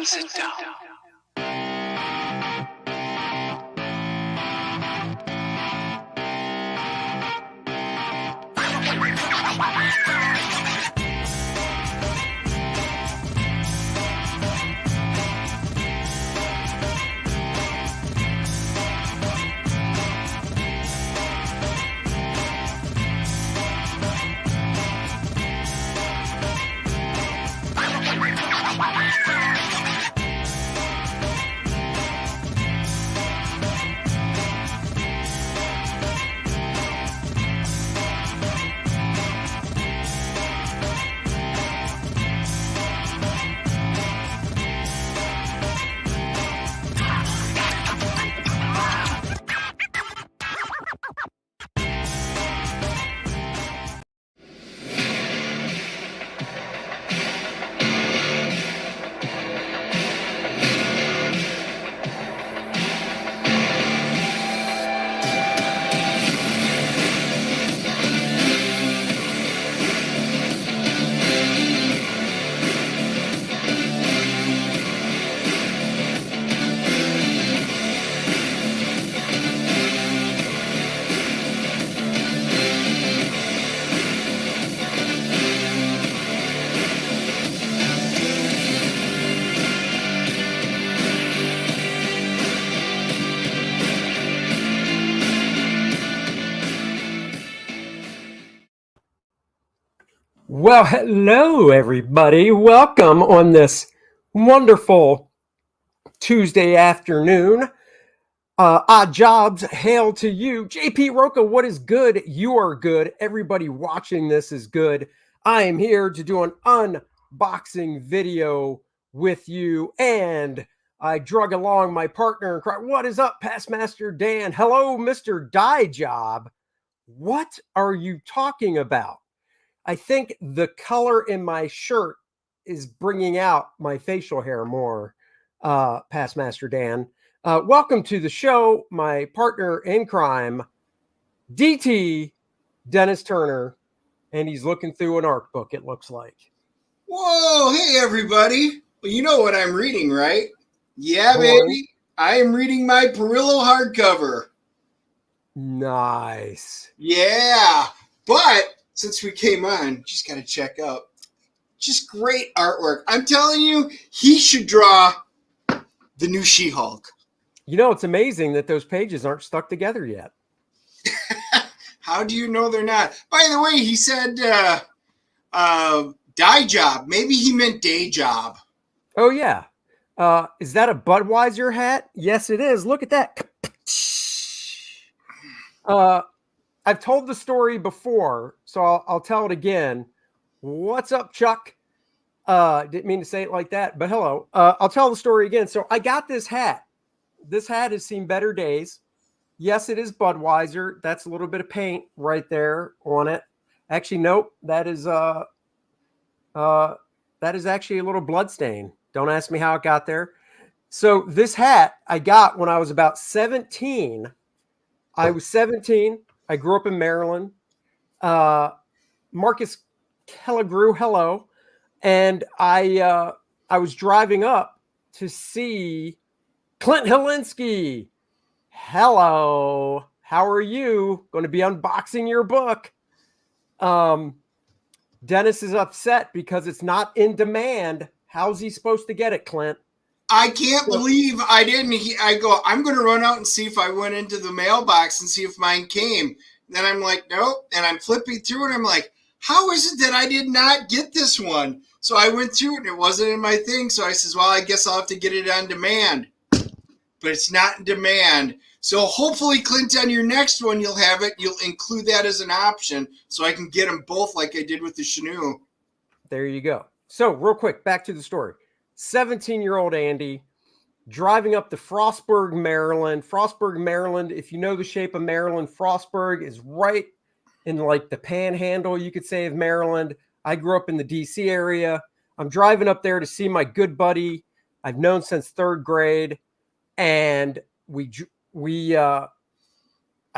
sit down. Well, hello, everybody. Welcome on this wonderful Tuesday afternoon. Odd jobs, hail to you. JP Roca, what is good? You are good. Everybody watching this is good. I am here to do an unboxing video with you, and I drug along my partner and cried, "What is up, Past Master Dan? Hello, Mr. Die Job. What are you talking about?" I think the color in my shirt is bringing out my facial hair more, Past Master Dan. Welcome to the show, my partner in crime, DT, Dennis Turner, and he's looking through an art book, it looks like. Whoa, hey, everybody. Well, you know what I'm reading, right? Yeah, baby. I am reading my Perillo hardcover. Nice. Yeah, but since we came on, just got to check out. Just great artwork. I'm telling you, he should draw the new She-Hulk. You know, it's amazing that those pages aren't stuck together yet. How do you know they're not? By the way, he said die job. Maybe he meant day job. Oh, yeah. Is that a Budweiser hat? Yes, it is. Look at that. I've told the story before, so I'll tell it again. What's up, Chuck? Didn't mean to say it like that, but hello. I'll tell the story again. So I got this hat. This hat has seen better days. Yes, it is Budweiser. That's a little bit of paint right there on it. Actually, nope. That is actually a little blood stain. Don't ask me how it got there. So this hat I got when I was about 17. I was 17. I grew up in Maryland. Marcus Kelligrew, hello. And I was driving up to see Clint Hilinski. Hello. How are you? Going to be unboxing your book. Dennis is upset because it's not in demand. How's he supposed to get it, Clint? I can't believe I didn't. I'm going to run out and see if I went into the mailbox and see if mine came. Then I'm like, nope. And I'm flipping through and I'm like, how is it that I did not get this one? So I went through it and it wasn't in my thing. So I says, well, I guess I'll have to get it on demand. But it's not in demand. So hopefully, Clint, on your next one, you'll have it. You'll include that as an option so I can get them both like I did with the Chenoo. There you go. So real quick, back to the story. 17-year-old Andy driving up to Frostburg, Maryland. Frostburg, Maryland, if you know the shape of Maryland, Frostburg is right in like the panhandle, you could say, of Maryland. I grew up in the DC area. I'm driving up there to see my good buddy I've known since third grade. And I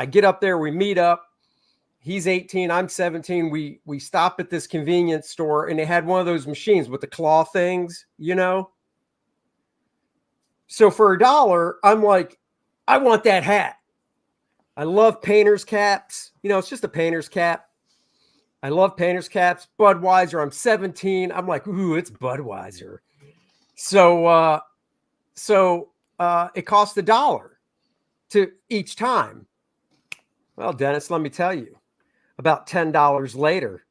get up there, we meet up. He's 18, I'm 17. We stop at this convenience store and they had one of those machines with the claw things, you know? So for $1, I'm like, I want that hat. I love painter's caps. It's just a painter's cap. I love painter's caps. Budweiser. I'm 17. I'm like, ooh, it's Budweiser. So it cost $1 to each time. Well, Dennis, let me tell you, about $10 later,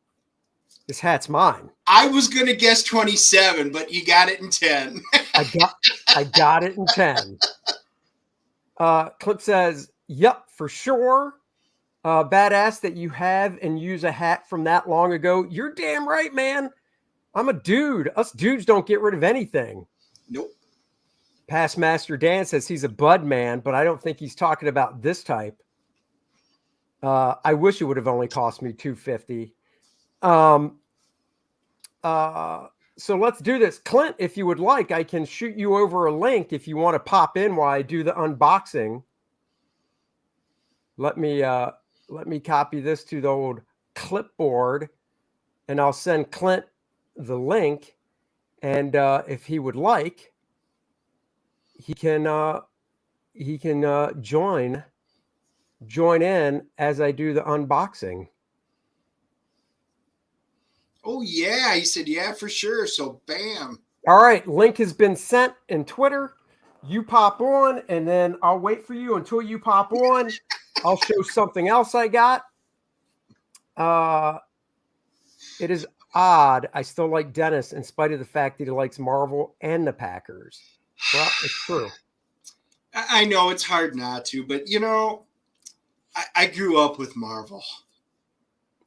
this hat's mine. I was going to guess 27, but you got it in 10. I got it in 10. Clip says, yep, for sure. Badass that you have and use a hat from that long ago. You're damn right, man. I'm a dude. Us dudes don't get rid of anything. Nope. Past Master Dan says he's a bud man, but I don't think he's talking about this type. I wish it would have only cost me $250. So let's do this. Clint, if you would like, I can shoot you over a link if you want to pop in while I do the unboxing. Let me copy this to the old clipboard, and I'll send Clint the link. And if he would like, he can join in as I do the unboxing. Oh, yeah. He said, yeah, for sure. So, bam. All right. Link has been sent in Twitter. You pop on, and then I'll wait for you until you pop on. I'll show something else I got. It is odd. I still like Dennis in spite of the fact that he likes Marvel and the Packers. Well, it's true. I know it's hard not to, but, I grew up with Marvel.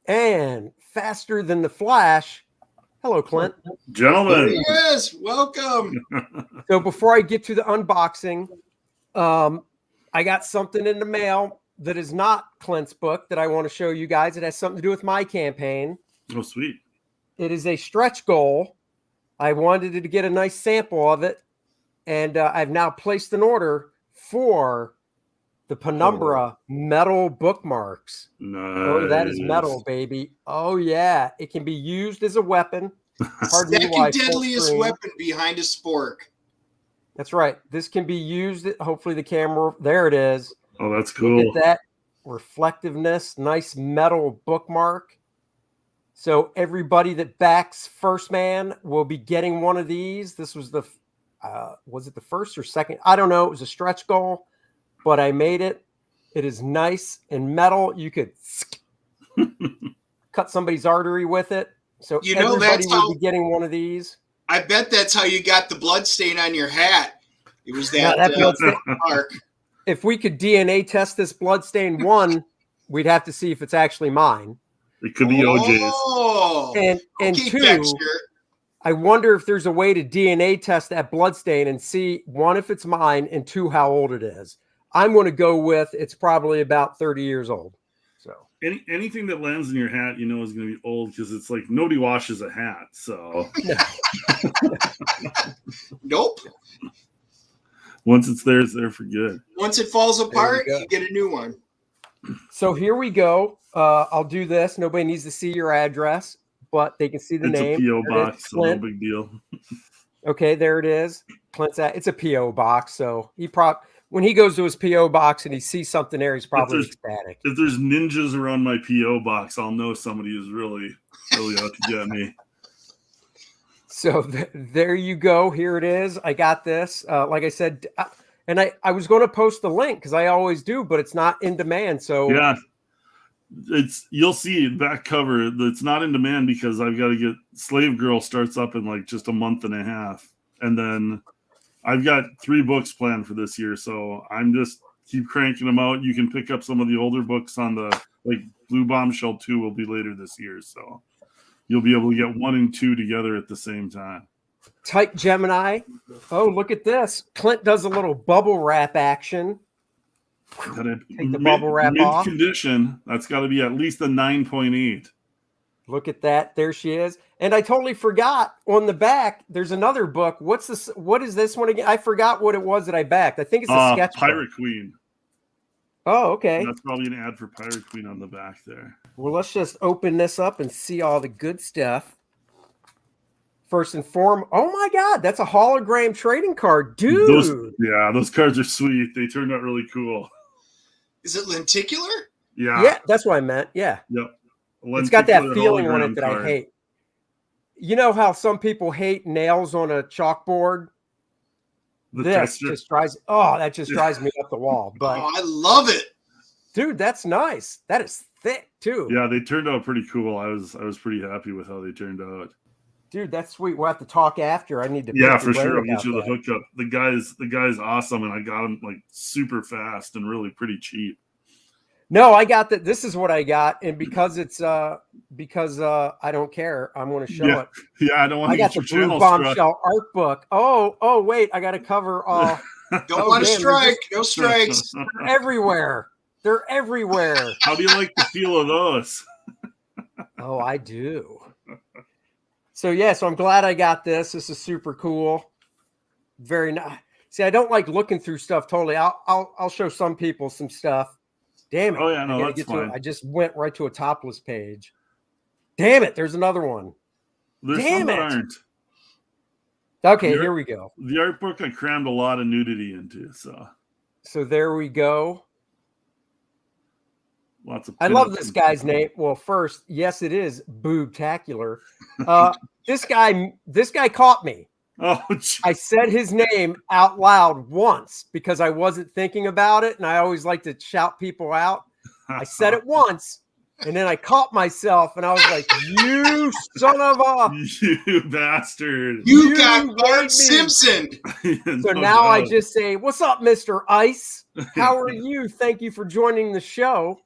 And faster than the Flash. Hello, Clint. Gentlemen. Yes, welcome. So before I get to the unboxing, I got something in the mail that is not Clint's book that I want to show you guys. It has something to do with my campaign. Oh, sweet. It is a stretch goal. I wanted to get a nice sample of it, and I've now placed an order for the Penumbra metal bookmarks. Nice. Oh, that is metal, baby. Oh, yeah. It can be used as a weapon. Second deadliest weapon behind a spork. That's right. This can be used. Hopefully the camera, there it is. Oh, that's cool. Look at that reflectiveness. Nice metal bookmark. So everybody that backs First Man will be getting one of these. This was was it the first or second? I don't know. It was a stretch goal, but I made it. It is nice and metal. You could cut somebody's artery with it. So everybody will be getting one of these. I bet that's how you got the blood stain on your hat. It was that blood stain. mark. If we could DNA test this blood stain, we'd have to see if it's actually mine. It could be OJ's. Oh, and okay, two, Dexter. I wonder if there's a way to DNA test that blood stain and see, one, if it's mine, and two, how old it is. I'm going to go with it's probably about 30 years old. So anything that lands in your hat, is going to be old because it's like nobody washes a hat. So Nope. Once it's there for good. Once it falls apart, you get a new one. So here we go. I'll do this. Nobody needs to see your address, but they can see the name. It's a P.O. box, so no big deal. Okay, there it is. Clint's it's a P.O. box, so when he goes to his P.O. box and he sees something there, he's probably ecstatic. If there's ninjas around my P.O. box, I'll know somebody is really, really out to get me. So there you go. Here it is. I got this. Like I said, and I was going to post the link because I always do, but it's not in demand. So yeah, you'll see back cover. It's not in demand because I've got to get Slave Girl starts up in like just a month and a half, and then I've got 3 books planned for this year. So I'm just keep cranking them out. You can pick up some of the older books on the Blue Bombshell 2 will be later this year. So you'll be able to get 1 and 2 together at the same time. Type Gemini. Oh, look at this. Clint does a little bubble wrap action. Take the bubble wrap off. Mid-condition, that's got to be at least a 9.8. Look at that. There she is. And I totally forgot on the back, there's another book. What is this one again? I forgot what it was that I backed. I think it's a sketch Pirate book. Queen. Oh, okay. And that's probably an ad for Pirate Queen on the back there. Well, let's just open this up and see all the good stuff. First and foremost, oh my God, that's a hologram trading card, dude. Those cards are sweet. They turned out really cool. Is it lenticular? Yeah, that's what I meant. Yeah. Yep. It's got that feeling on it that I hate. You know how some people hate nails on a chalkboard? That just drives me up the wall. But I love it. Dude, that's nice. That is thick too. Yeah, they turned out pretty cool. I was pretty happy with how they turned out. Dude, that's sweet. We'll have to talk after. I need to. Yeah, for sure. I'll get you the hookup. The guy's awesome, and I got him like super fast and really pretty cheap. No, I got that. This is what I got, and because it's because I don't care, I'm going to show it. Yeah, I don't want to get your channel Bombshell art book. Oh, wait, I got to cover. Don't want to strike. No strikes. They're everywhere. They're everywhere. How do you like the feel of those? Oh, I do. So I'm glad I got this. This is super cool. Very nice. See, I don't like looking through stuff totally. I'll show some people some stuff. Damn it. Oh yeah, no, that's fine. I just went right to a topless page. Damn it, there's another one. Damn it. Aren't. Okay, here we go. The art book I crammed a lot of nudity into, so there we go. Lots of. I love this guy's name. Well, first, yes, it is boobtacular. This guy caught me. Oh, geez. I said his name out loud once because I wasn't thinking about it, and I always like to shout people out. I said it once, and then I caught myself, and I was like, "You son of a you bastard! You got Bart Simpson." So now I just say, "What's up, Mr. Ice? How are you? Thank you for joining the show."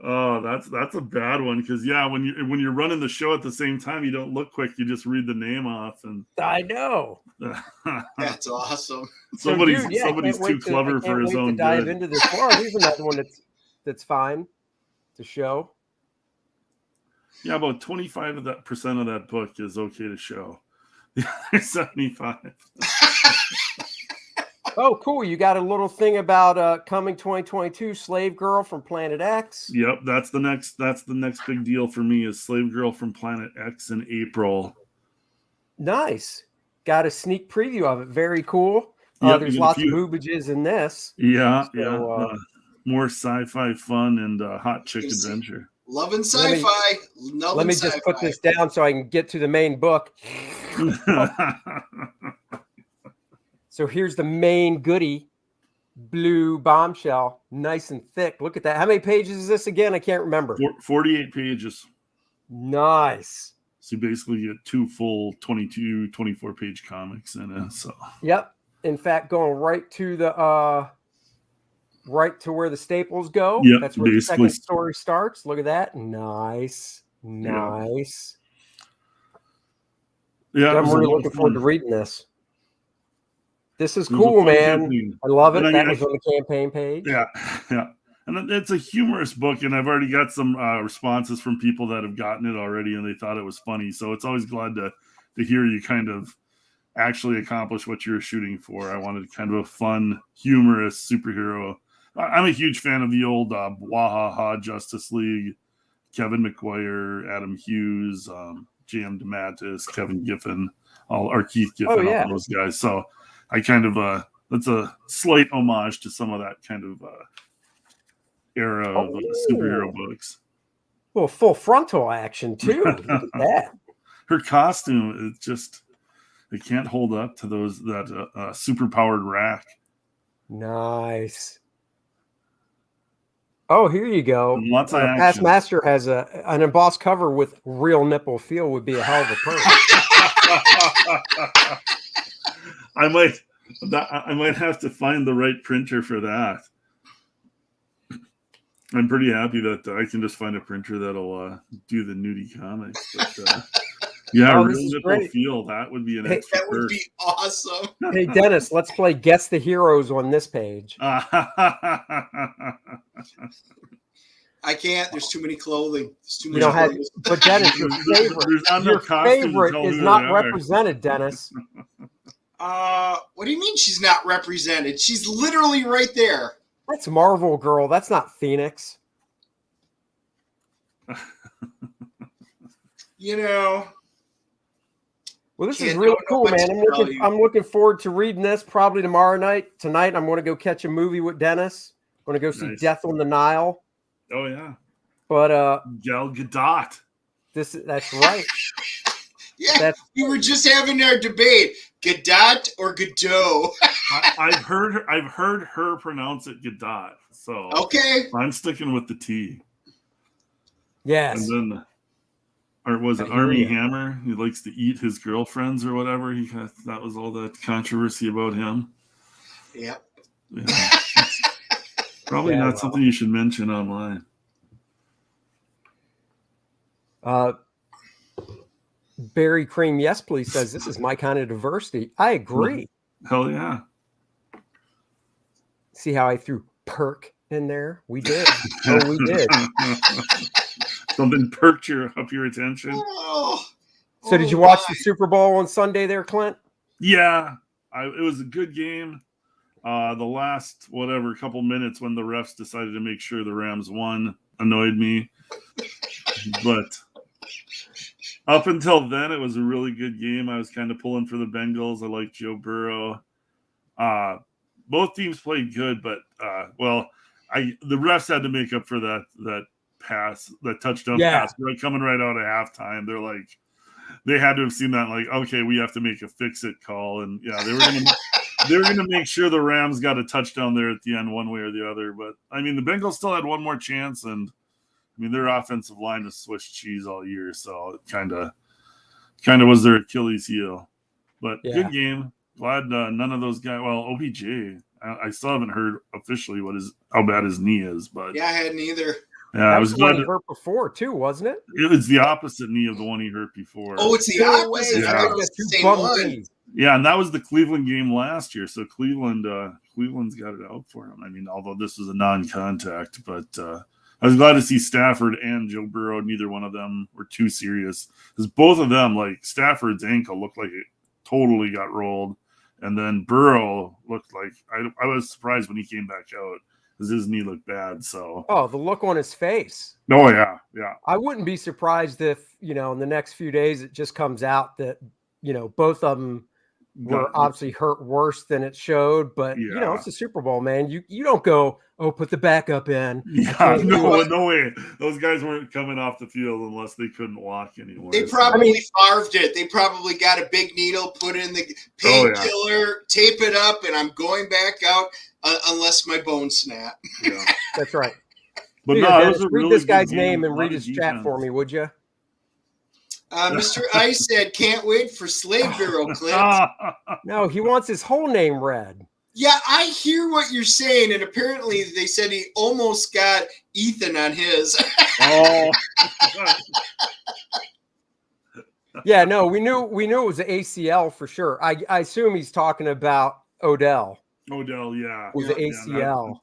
Oh, that's a bad one because when you're running the show at the same time, you don't look quick. You just read the name off, and I know. That's awesome. Somebody's too clever for his own. Dive into this. Oh, here's another one that's fine to show. Yeah, about 25% of that book is okay to show. The other 75. Oh, cool. You got a little thing about coming 2022 Slave Girl from Planet X. Yep, that's the next big deal for me is Slave Girl from Planet X in April. Nice. Got a sneak preview of it. Very cool. There's lots of boobages in this. Yeah, more sci-fi fun and hot chick adventure. Loving sci-fi. Let me just put this down so I can get to the main book. So here's the main goodie, blue bombshell, nice and thick. Look at that. How many pages is this again? I can't remember. 48 pages. Nice. So you basically get 2 full 22, 24-page comics in it. So. Yep. In fact, going right to the right to where the staples go. Yep, that's where the second story starts. Look at that. Nice. Nice. Yeah. I'm really looking forward to reading this. This is cool, man. Campaign. I love it. That was on the campaign page. Yeah. And it's a humorous book, and I've already got some responses from people that have gotten it already, and they thought it was funny. So it's always glad to hear you kind of actually accomplish what you're shooting for. I wanted kind of a fun, humorous superhero. I'm a huge fan of the old Wahaha Justice League, Kevin McGuire, Adam Hughes, J.M. DeMatteis, Kevin Giffen, Keith Giffen, all those guys. So I kind of that's a slight homage to some of that kind of era of superhero books. Well, full frontal action too. Look at that. Her costume is just it can't hold up to that super powered rack. Nice. Oh, here you go. Lots of action. Past Master has an embossed cover with real nipple feel would be a hell of a purse. I might have to find the right printer for that. I'm pretty happy that I can just find a printer that'll do the nudie comics. But, real nipple feel, that would be an extra that would be awesome. Hey, Dennis, let's play Guess the Heroes on this page. I can't. There's too many clothing. There's too many but Dennis, your favorite is not represented, Dennis. What do you mean she's not represented? She's literally right there. That's Marvel Girl. That's not Phoenix. Well, this is Kid, really don't know cool, what man. to tell you. I'm looking forward to reading this probably tomorrow night. Tonight, I'm going to go catch a movie with Dennis. I'm going to go see Nice. Death on the Nile. Oh yeah, But Gal Gadot. that's right. Yeah, we were just having our debate: Gadot or Godot. I've heard her pronounce it Gadot, so Okay. I'm sticking with the T. Yes. And then, or was it I hear Army ya. Hammer? He likes to eat his girlfriends or whatever. That was all that controversy about him. Yep. Yeah. Probably Yeah, not well. something you should mention online. Barry Cream, yes, please, says this is my kind of diversity. I agree. Hell yeah. See how I threw perk in there? We did. Oh, we did. Something perked up your attention. Oh. So did you watch the Super Bowl on Sunday there, Clint? Yeah. It was a good game. The last, couple minutes when the refs decided to make sure the Rams won annoyed me. But up until then, it was a really good game. I was kind of pulling for the Bengals. I like Joe Burrow. Both teams played good, but the refs had to make up for that pass, that touchdown pass. Right, coming right out of halftime, they're like, they had to have seen that. Like, okay, we have to make a fix-it call, and yeah, they were gonna make sure the Rams got a touchdown there at the end, one way or the other. But I mean, the Bengals still had one more chance, and I mean, their offensive line has Swiss cheese all year, so it kind of was their Achilles heel. But good game. Glad none of those guys. Well, OBJ, I still haven't heard officially how bad his knee is, but yeah, I hadn't either. Yeah, I was glad. He hurt before too, wasn't it? It was the opposite knee of the one he hurt before. Oh, it's the opposite. Yeah. I was the same one. Yeah, and that was the Cleveland game last year. So Cleveland's got it out for him. I mean, although this was a non-contact, but I was glad to see Stafford and Joe Burrow. Neither one of them were too serious, because both of them, like Stafford's ankle looked like it totally got rolled, and then Burrow looked like I was surprised when he came back out, because his knee looked bad. So the look on his face. Oh yeah. I wouldn't be surprised if in the next few days it just comes out that both of them were obviously hurt worse than it showed. But it's the Super Bowl, man. You don't go, put the backup in. Yeah, no way. Those guys weren't coming off the field unless they couldn't walk anymore. They probably carved it. They probably got a big needle, put in the painkiller, tape it up, and I'm going back out unless my bones snap. Yeah, that's right. But Dennis, read this guy's name and read his chat for me, would you? Mr. Ice said, "Can't wait for Slave Bureau, Clint." No, he wants his whole name read. Yeah, I hear what you're saying, and apparently they said he almost got Ethan on his. Oh. Yeah, no, we knew it was an ACL for sure. I assume he's talking about Odell. Odell, yeah. It was an ACL,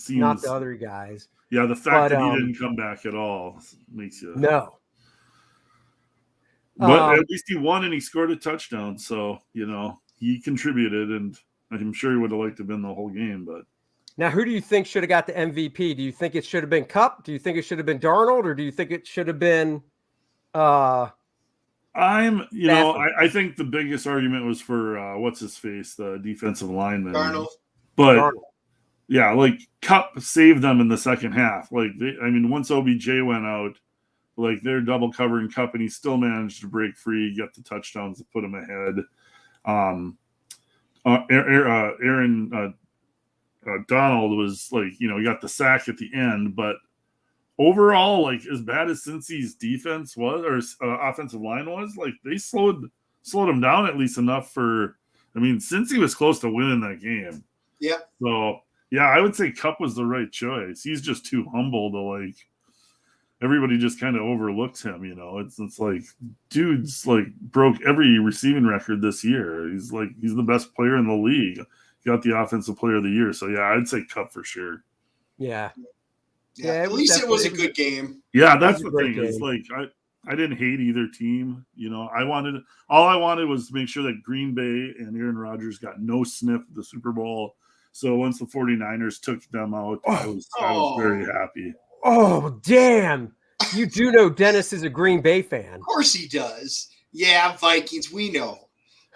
not the other guys. Yeah, the fact that he didn't come back at all makes you... No. But at least he won and he scored a touchdown. So, he contributed, and I'm sure he would have liked to have been the whole game. But now, who do you think should have got the MVP? Do you think it should have been Kupp? Do you think it should have been Darnold? Or do you think it should have been I think the biggest argument was for what's-his-face, the defensive lineman. Darnold. But, Darnold. Yeah, like, Kupp saved them in the second half. Like, once OBJ went out, like, they're double covering Kupp, and he still managed to break free, get the touchdowns to put him ahead. Aaron Donald was like, he got the sack at the end, but overall, like, as bad as Cincy's defense was, or offensive line was, like, they slowed him down at least enough for. Cincy was close to winning that game. Yeah. So yeah, I would say Kupp was the right choice. He's just too humble to, like, everybody just kind of overlooks him, It's like, dude's like broke every receiving record this year. He's the best player in the league. He got the offensive player of the year. So yeah, I'd say Kupp for sure. Yeah. At least it was a good game. Yeah, that's the thing. It's like I didn't hate either team. All I wanted was to make sure that Green Bay and Aaron Rodgers got no sniff of the Super Bowl. So once the 49ers took them out, I was very happy. Oh, damn. You do know Dennis is a Green Bay fan. Of course he does. Yeah, Vikings. We know.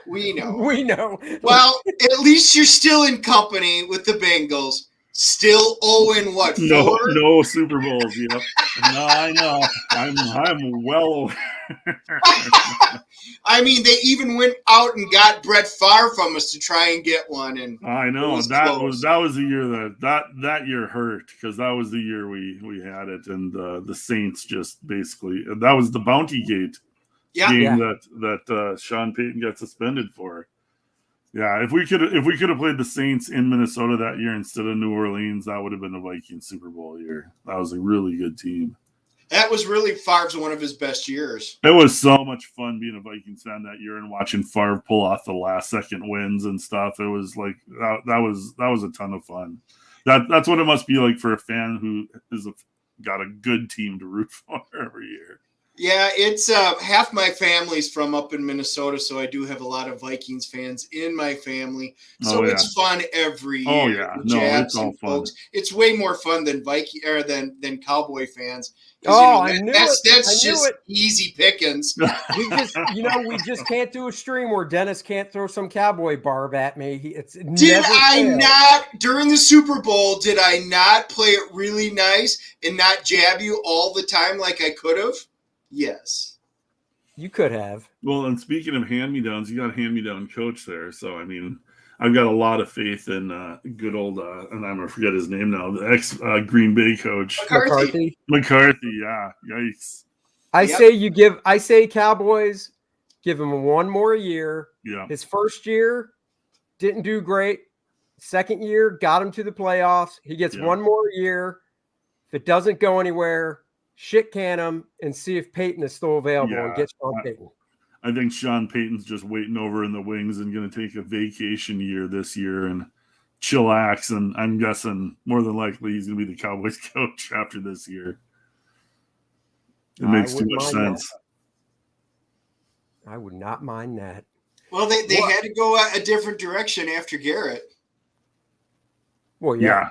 We know. We know. Well, at least you're still in company with the Bengals. Still 0-4? No Super Bowls. Yep. No, I know. I'm well aware. I mean, they even went out and got Brett Favre from us to try and get one, and I know that was the year that year hurt, because that was the year we had it, and the Saints just basically, that was the Bounty Gate game that Sean Payton got suspended for. Yeah, if we could have played the Saints in Minnesota that year instead of New Orleans, that would have been a Vikings Super Bowl year. That was a really good team. That was really Favre's one of his best years. It was so much fun being a Vikings fan that year and watching Favre pull off the last second wins and stuff. It was like that was a ton of fun. That's what it must be like for a fan who got a good team to root for every year. Yeah, it's half my family's from up in Minnesota, so I do have a lot of Vikings fans in my family. So it's fun every year. Oh yeah, no, it's all fun. Folks. It's way more fun than than Cowboy fans. Oh, I knew it. That's just easy pickings. We just can't do a stream where Dennis can't throw some cowboy barb at me. Did I not during the Super Bowl? Did I not play it really nice and not jab you all the time like I could have? Yes. You could have. Well, and speaking of hand-me-downs, you got a hand-me-down coach there. So, I mean, I've got a lot of faith in good old, and I'm going to forget his name now, the ex-Green Bay coach. McCarthy, yeah. Yikes. I say Cowboys, give him one more year. Yeah. His first year didn't do great. Second year got him to the playoffs. He gets one more year. If it doesn't go anywhere, shit can him and see if Peyton is still available and get Sean Payton. I think Sean Payton's just waiting over in the wings and going to take a vacation year this year and chillax. And I'm guessing more than likely he's going to be the Cowboys coach after this year. It makes too much sense. I would not mind that. Well, they had to go a different direction after Garrett. Well, yeah.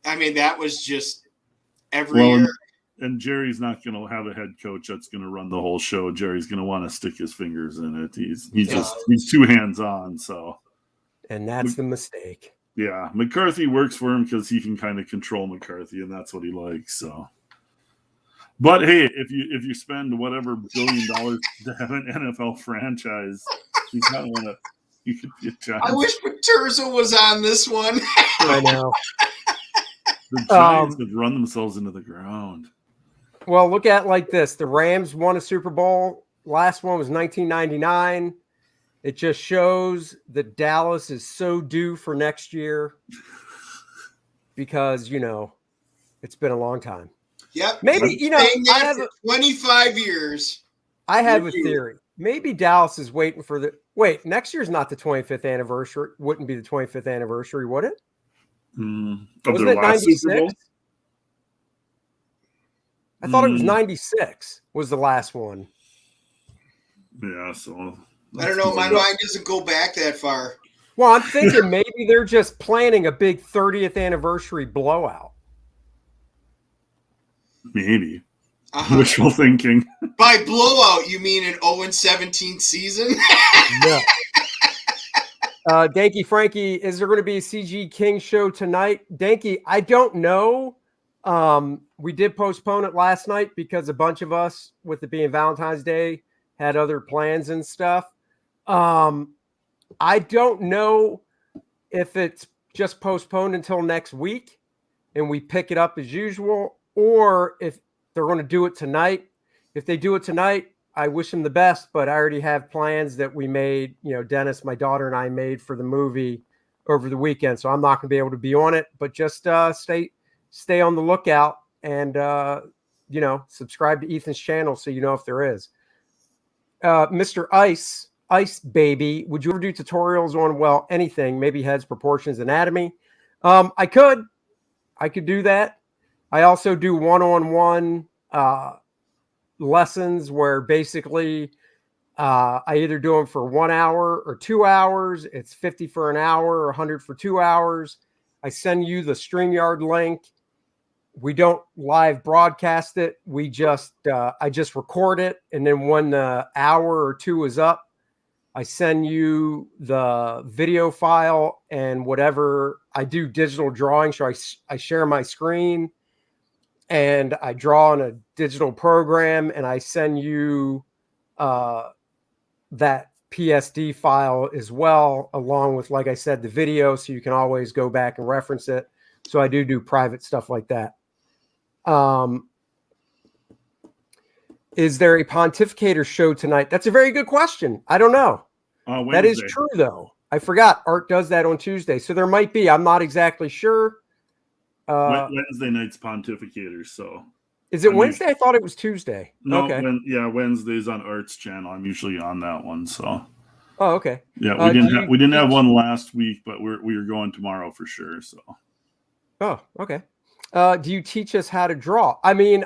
I mean, that was just every year. And Jerry's not going to have a head coach that's going to run the whole show. Jerry's going to want to stick his fingers in it. He's too hands-on. So, and that's the mistake. Yeah, McCarthy works for him because he can kind of control McCarthy, and that's what he likes. So, but hey, if you spend whatever $1 billion to have an NFL franchise, you kind of want to. You could be a Giants. I wish Paterza was on this one. I know. The Giants have run themselves into the ground. Well, look at it like this. The Rams won a Super Bowl. Last one was 1999. It just shows that Dallas is so due for next year because, it's been a long time. Yep. Maybe, I have 25 years. I have a theory. Maybe Dallas is waiting for next year's not the 25th anniversary. Wouldn't be the 25th anniversary, would it? Wasn't it 96? I thought it was 96 was the last one. Yeah, so I don't know. My mind doesn't go back that far. Well, I'm thinking maybe they're just planning a big 30th anniversary blowout. Maybe. Wishful thinking. By blowout, you mean an 0-17 season? No. Danky Frankie, is there going to be a CG King show tonight? Danky, I don't know. We did postpone it last night because a bunch of us, with it being Valentine's Day, had other plans and stuff. I don't know if it's just postponed until next week and we pick it up as usual, or if they're going to do it tonight. If they do it tonight, I wish them the best, but I already have plans that we made, Dennis, my daughter, and I made for the movie over the weekend. So I'm not going to be able to be on it, but just stay on the lookout and, subscribe to Ethan's channel so you know if there is. Mr. Ice Baby, would you ever do tutorials on, anything, maybe heads, proportions, anatomy? I could do that. I also do one-on-one lessons where basically I either do them for 1 hour or 2 hours. It's 50 for an hour or 100 for 2 hours. I send you the StreamYard link we don't live broadcast it. I just record it, and then when the hour or two is up, I send you the video file and whatever. I do digital drawing, so I share my screen and I draw in a digital program, and I send you that PSD file as well, along with, like I said, the video, so you can always go back and reference it. So I do private stuff like that. Is there a pontificator show tonight? That's a very good question. I don't know. That is true, though. I forgot. Art does that on Tuesday. So there might be. I'm not exactly sure. Wednesday night's pontificator. So is it Wednesday? I thought it was Tuesday. No, okay. Wednesday's on Art's channel. I'm usually on that one. So. Oh, okay. Yeah, we didn't have one last week, but we are going tomorrow for sure. So. Oh, okay. Do you teach us how to draw? I mean,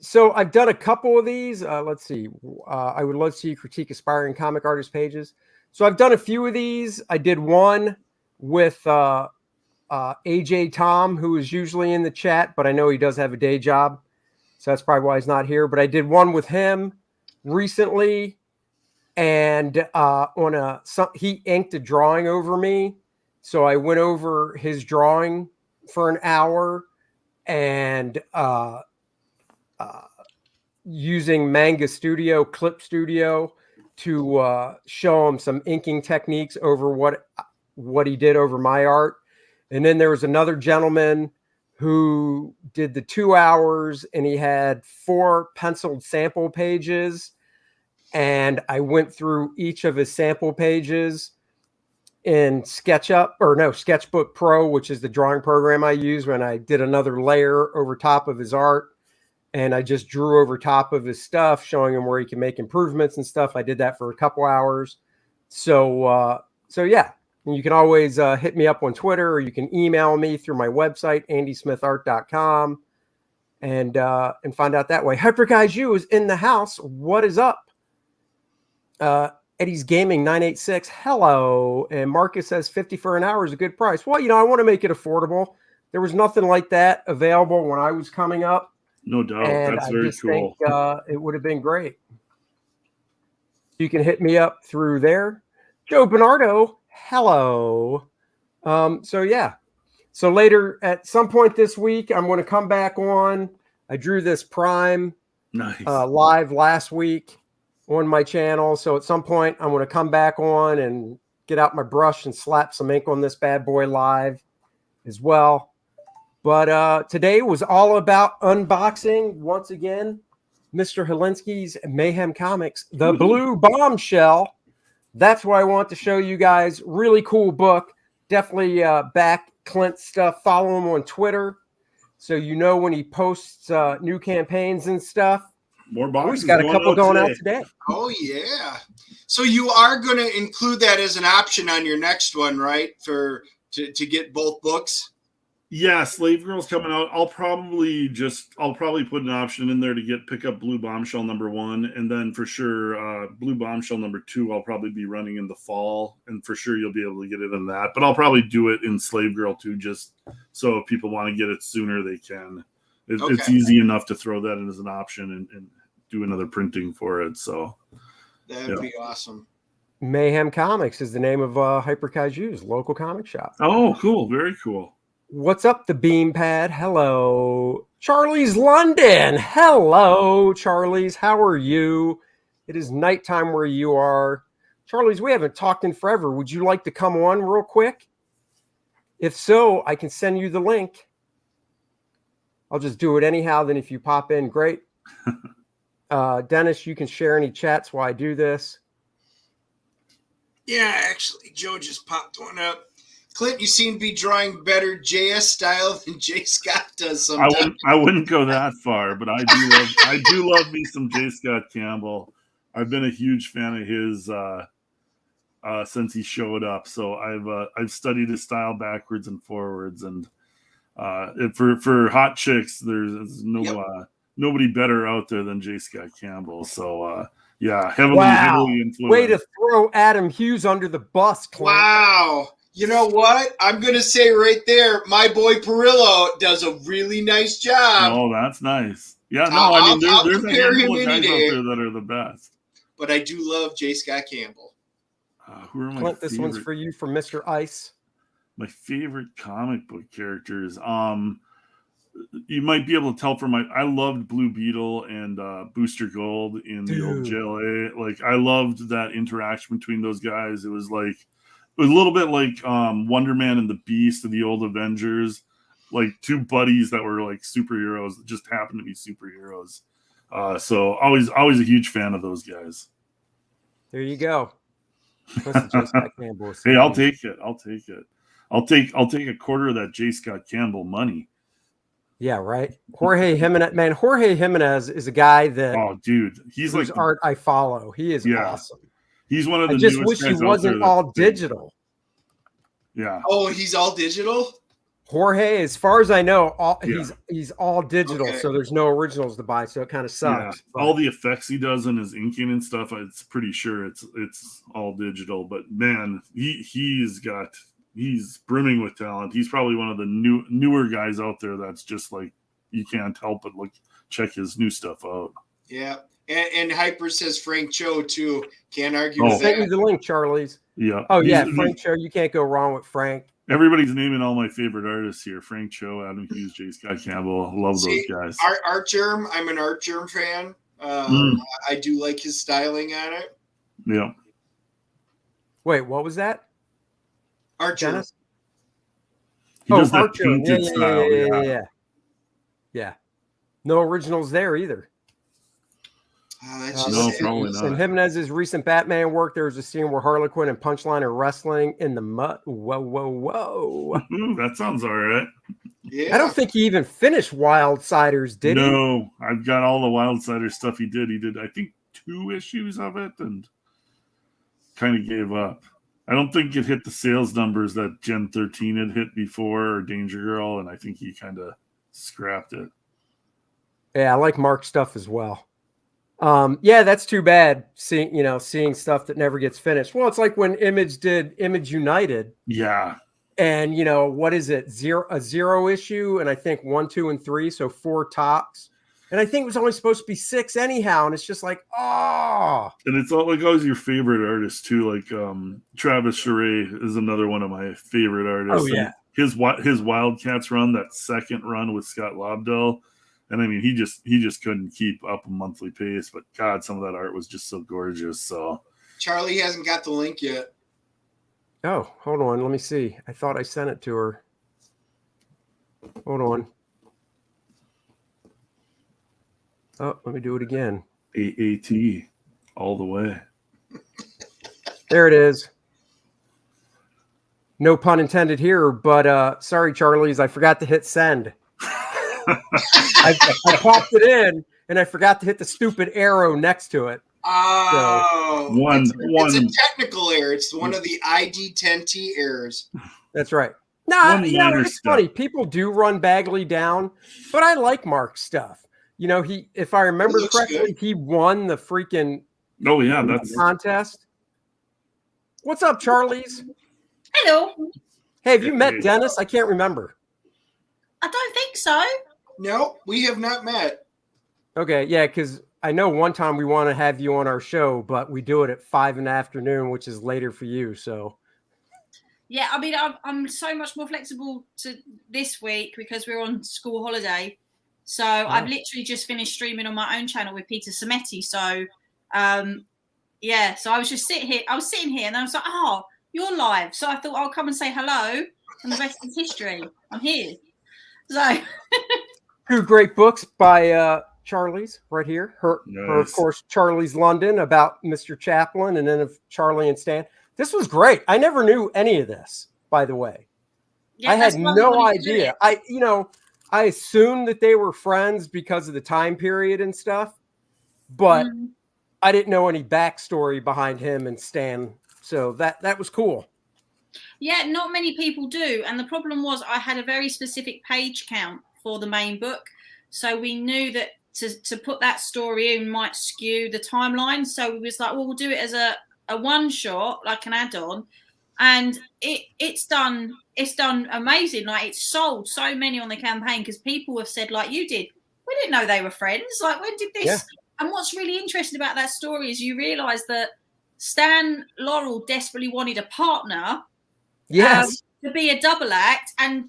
so I've done a couple of these. Let's see. I would love to see you critique aspiring comic artist pages. So I've done a few of these. I did one with AJ Tom, who is usually in the chat, but I know he does have a day job. So that's probably why he's not here. But I did one with him recently. And he inked a drawing over me. So I went over his drawing for an hour and using Manga Studio, Clip Studio to show him some inking techniques over what he did over my art. And then there was another gentleman who did the 2 hours, and he had 4 penciled sample pages. And I went through each of his sample pages in Sketchbook Pro, which is the drawing program I use, when I did another layer over top of his art. And I just drew over top of his stuff, showing him where he can make improvements and stuff. I did that for a couple hours. So yeah, you can always hit me up on Twitter, or you can email me through my website, andysmithart.com, and find out that way. HyperGuyU is in the house. What is up? Eddie's Gaming 986. Hello. And Marcus says 50 for an hour is a good price. Well, I want to make it affordable. There was nothing like that available when I was coming up. No doubt. And that's very cool. I think it would have been great. You can hit me up through there. Joe Bernardo. Hello. So yeah. So later, at some point this week, I'm going to come back on. I drew this Prime live last week on my channel. So at some point, I'm going to come back on and get out my brush and slap some ink on this bad boy live as well. But today was all about unboxing, once again, Mr. Hilinski's Mayhem Comics, The Blue Bombshell. That's what I want to show you guys. Really cool book. Definitely back Clint's stuff. Follow him on Twitter so you know when he posts new campaigns and stuff. More boxes. He's got a couple going out today. Oh, yeah. So you are going to include that as an option on your next one, right? To get both books? Yeah, Slave Girl's coming out. I'll probably put an option in there to pick up Blue Bombshell #1, and then for sure Blue Bombshell #2 I'll probably be running in the fall, and for sure you'll be able to get it in that. But I'll probably do it in Slave Girl too, just so if people want to get it sooner, they can. It's easy enough to throw that in as an option and do another printing for it. So that'd be awesome. Mayhem Comics is the name of Hyper Kaiju's local comic shop. Oh, cool. Very cool. What's up, the Beam Pad? Hello. Charlie's London. Hello, Charlie's. How are you? It is nighttime where you are. Charlie's, we haven't talked in forever. Would you like to come on real quick? If so, I can send you the link. I'll just do it anyhow. Then if you pop in, great. Dennis, you can share any chats while I do this. Yeah, actually, Joe just popped one up. Clint, you seem to be drawing better JS style than J. Scott does sometimes. I wouldn't go that far, but I do love me some J. Scott Campbell. I've been a huge fan of his since he showed up. So I've studied his style backwards and forwards, and for hot chicks, there's nobody better out there than J. Scott Campbell. So heavily influenced. Way to throw Adam Hughes under the bus, Clint. Wow. You know what? I'm going to say right there, my boy Perillo does a really nice job. Oh, that's nice. Yeah, no, I mean, I'll there's a compare handful him of any guys out day. there that are the best. But I do love J. Scott Campbell. Who are my Clint, this one's favorite? for you from Mr. Ice. My favorite comic book characters. You might be able to tell from I loved Blue Beetle and Booster Gold in the old Dude. JLA. Like, I loved that interaction between those guys. It was a little bit like Wonder Man and the Beast of the old Avengers, like two buddies that were like superheroes that just happened to be superheroes. So always a huge fan of those guys. There you go. Listen, J. Scott Campbell. Hey, I'll take it. I'll take a quarter of that J. Scott Campbell money. Yeah, right. Jorge Jimenez, man. Jorge Jimenez is a guy that. Oh, dude, he's whose like art I follow. He is awesome. He's one of the I just newest wish he guys out wasn't there all that's big. digital. Yeah. Oh, he's all digital? Jorge, as far as I know, he's all digital, Okay. so there's no originals to buy, so it kind of sucks. Yeah. All the effects he does in his inking and stuff, it's pretty sure it's all digital. But man, he's brimming with talent. He's probably one of the newer guys out there that's just like you can't help but check his new stuff out. Yeah. And Hyper says Frank Cho too. Can't argue I with sent you that. the link, Charlie's. Yeah. Oh yeah, Frank Cho. You can't go wrong with Frank. Everybody's naming all my favorite artists here: Frank Cho, Adam Hughes, J. Scott Campbell. Love those guys. Art Germ. I'm an Art Germ fan. I do like his styling on it. Yeah. Wait, what was that? Art Germ. Dennis? He does that Art Germ. painted style. Yeah. No originals there either. That's No, just probably In not. Jimenez's recent Batman work, there was a scene where Harley Quinn and Punchline are wrestling in the mud. Whoa. That sounds all right. Yeah. I don't think he even finished Wildsiders, did he? No, I've got all the Wildsider stuff he did. He did, I think, 2 issues of it and kind of gave up. I don't think it hit the sales numbers that Gen 13 had hit before or Danger Girl, and I think he kind of scrapped it. Yeah, I like Mark's stuff as well. Yeah, that's too bad. Seeing stuff that never gets finished. Well, it's like when Image did Image United. Yeah. And what is it? A zero issue, and I think 1, 2, and 3, so 4 tops. And I think it was only supposed to be 6 anyhow, and it's just like, oh. And it's all like always your favorite artists too. Like Travis Charest is another one of my favorite artists. Oh yeah. And his Wildcats run, that second run with Scott Lobdell. And I mean, he just couldn't keep up a monthly pace. But God, some of that art was just so gorgeous. So Charlie hasn't got the link yet. Oh, hold on. Let me see. I thought I sent it to her. Hold on. Oh, let me do it again. AAT all the way. There it is. No pun intended here, but sorry, Charlie's. I forgot to hit send. I popped it in, and I forgot to hit the stupid arrow next to it. Oh, it's a technical error. It's one of the ID10T errors. That's right. No, it's funny. People do run Bagley down, but I like Mark's stuff. If I remember correctly, he won the freaking that's contest. What's up, Charlie's? Hello. Hey, have you met Dennis? I can't remember. I don't think so. No, we have not met. Okay, yeah, because I know one time we want to have you on our show, but we do it at 5 in the afternoon, which is later for you. So, yeah, I mean, I'm so much more flexible to this week because we're on school holiday. So I've literally just finished streaming on my own channel with Peter Sametti. So, so I was just sitting here, and I was like, oh, you're live. So I thought I'll come and say hello, and the rest is history. I'm here. So, 2 great books by Charlie's right here. Her, of course, Charlie's London about Mr. Chaplin, and then of Charlie and Stan. This was great. I never knew any of this, by the way. Yeah, I had no idea. I assumed that they were friends because of the time period and stuff, but I didn't know any backstory behind him and Stan. So that was cool. Yeah, not many people do. And the problem was I had a very specific page count for the main book. So we knew that to put that story in might skew the timeline. So we was like, well, we'll do it as a one shot, like an add-on. and it's done amazing. Like, it's sold so many on the campaign because people have said, like you did, we didn't know they were friends. Like, when did this? Yeah. And what's really interesting about that story is you realise that Stan Laurel desperately wanted a partner, Yes. to be a double act, and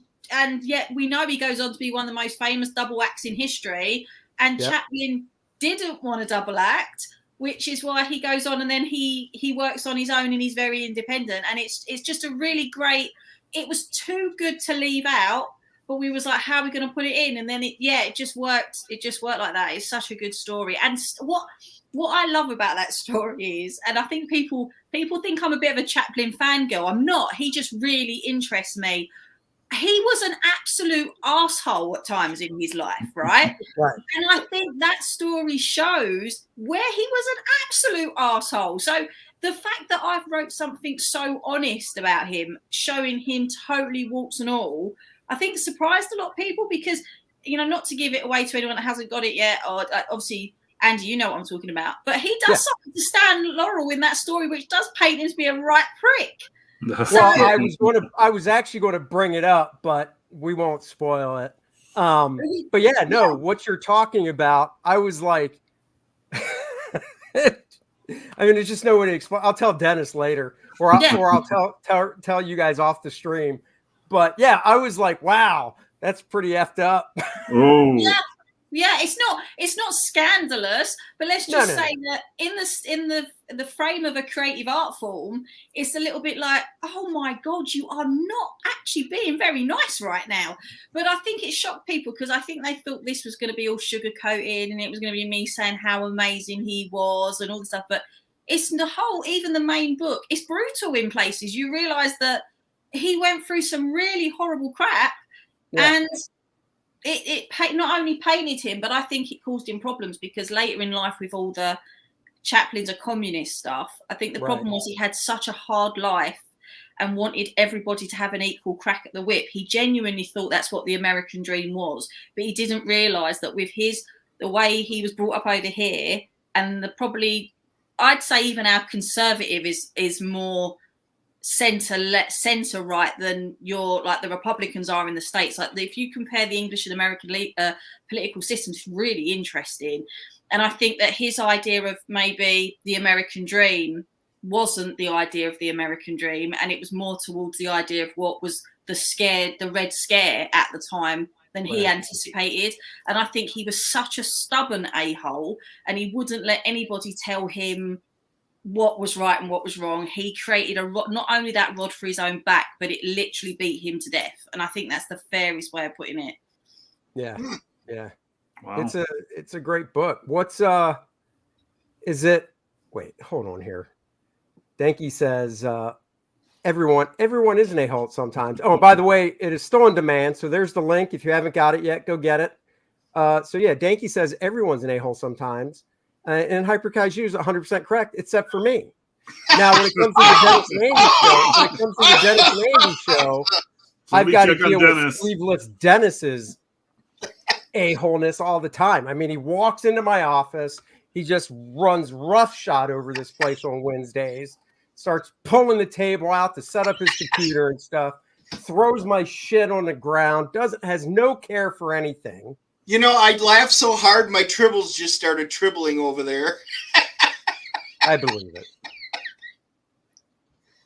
yet we know he goes on to be one of the most famous double acts in history. And Chaplin didn't want a double act, which is why he goes on and then he works on his own and he's very independent. And it's just a really great. It was too good to leave out, but we was like, how are we going to put it in? And then it just worked. It just worked like that. It's such a good story. And what I love about that story is, and I think people think I'm a bit of a Chaplin fangirl. I'm not. He just really interests me. He was an absolute asshole at times in his life, right? Right. And I think that story shows where he was an absolute asshole. So the fact that I've wrote something so honest about him, showing him totally warts and all, I think surprised a lot of people because, not to give it away to anyone that hasn't got it yet, or obviously, Andy, you know what I'm talking about, but he does something to Stan Laurel in that story, which does paint him to be a right prick. Well, I was actually going to bring it up, but we won't spoil it. But yeah, no, what you're talking about, I was like, there's just no way to explain. I'll tell Dennis later, or I'll tell you guys off the stream. But yeah, I was like, wow, that's pretty effed up. Oh. Yeah, it's not scandalous, but let's just say that in the frame of a creative art form, it's a little bit like, oh my God, you are not actually being very nice right now. But I think it shocked people because I think they thought this was going to be all sugar-coated and it was going to be me saying how amazing he was and all this stuff. But it's even the main book, it's brutal in places. You realise that he went through some really horrible crap and it not only painted him, but I think it caused him problems because later in life with all the Chaplin's a communist stuff, I think the problem was he had such a hard life and wanted everybody to have an equal crack at the whip. He genuinely thought that's what the American dream was, but he didn't realise that with the way he was brought up over here and I'd say even our conservative is more center right than the Republicans are in the States. Like if you compare the English and American political systems, it's really interesting. And I think that his idea of maybe the American dream wasn't the idea of the American dream, and it was more towards the idea of what was the Red Scare at the time than he anticipated. And I think he was such a stubborn a-hole, and he wouldn't let anybody tell him what was right and what was wrong. He created not only that rod for his own back, but it literally beat him to death. And I think that's the fairest way of putting it. Yeah. Wow. It's a great book. What's is it? Wait, hold on here. Danky says everyone is an a-hole sometimes. Oh, by the way, it is still on demand. So there's the link. If you haven't got it yet, go get it. So yeah, Danky says everyone's an a-hole sometimes. And Hyper Kaiju is 100% correct, except for me. Now, when it comes to the Dennis and Andy show, I've got to deal with Sleeveless Dennis's a-holeness all the time. I mean, he walks into my office, he just runs roughshod over this place on Wednesdays, starts pulling the table out to set up his computer and stuff, throws my shit on the ground, has no care for anything. I laughed so hard, my tribbles just started tribbling over there. I believe it.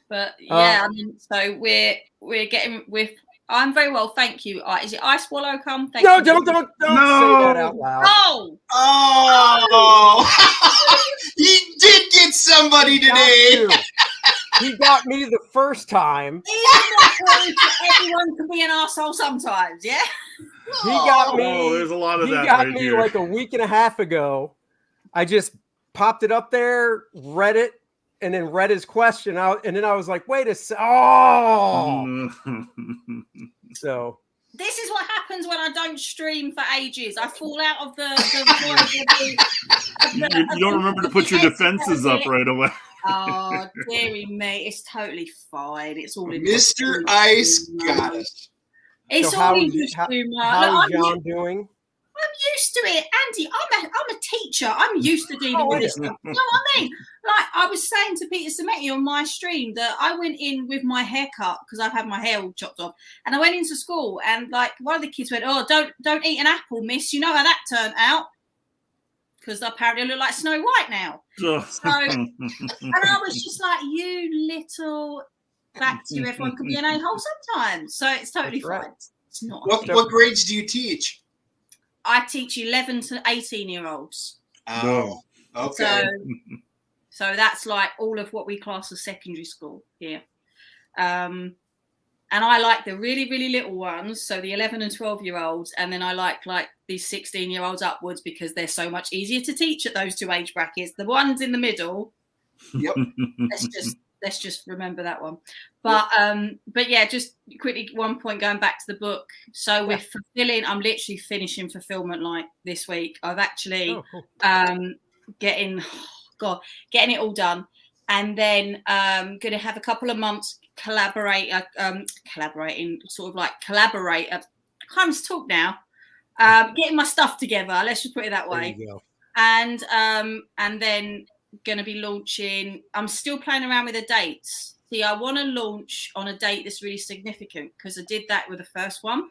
But yeah, so we're getting with. I'm very well, thank you. Is it I Swallow come? Thank you. Don't say that out loud. Oh! He did get somebody today. He got me the first time. Everyone can be an asshole sometimes, yeah. He got me. Oh, there's a lot of that. He got me like a week and a half ago. I just popped it up there, read it, and then read his question out, and then I was like, "Wait a second!" Oh, so this is what happens when I don't stream for ages. I fall out of you don't remember to put your defenses up right away. Oh, dearie me, it's totally fine. It's all in Mr. Ice got us. It's so all English humor. How is John doing? I'm used to it, Andy. I'm a teacher. I'm used to dealing with this stuff. You know what I mean? Like I was saying to Peter Sametti on my stream that I went in with my haircut because I've had my hair all chopped off, and I went into school and like one of the kids went, "Oh, don't eat an apple, miss. You know how that turned out." Because apparently I look like Snow White now. So, and I was just like, you little back to you, everyone can be an a-hole sometimes. So it's totally fine. It's not. What grades do you teach? I teach 11 to 18-year-olds. Oh, okay. So that's like all of what we class as secondary school here. And I like the really, really little ones, so the 11 and 12-year-olds, and then I like these 16-year-olds upwards because they're so much easier to teach at those two age brackets. The ones in the middle, yep. Let's just remember that one. But yeah, just quickly one point going back to the book. So we're fulfilling. I'm literally finishing fulfillment like this week. I've actually getting it all done. And then going to have a couple of months collaborate. I can't talk now. Getting my stuff together. Let's just put it that way. And then going to be launching. I'm still playing around with the dates. See, I want to launch on a date that's really significant because I did that with the first one.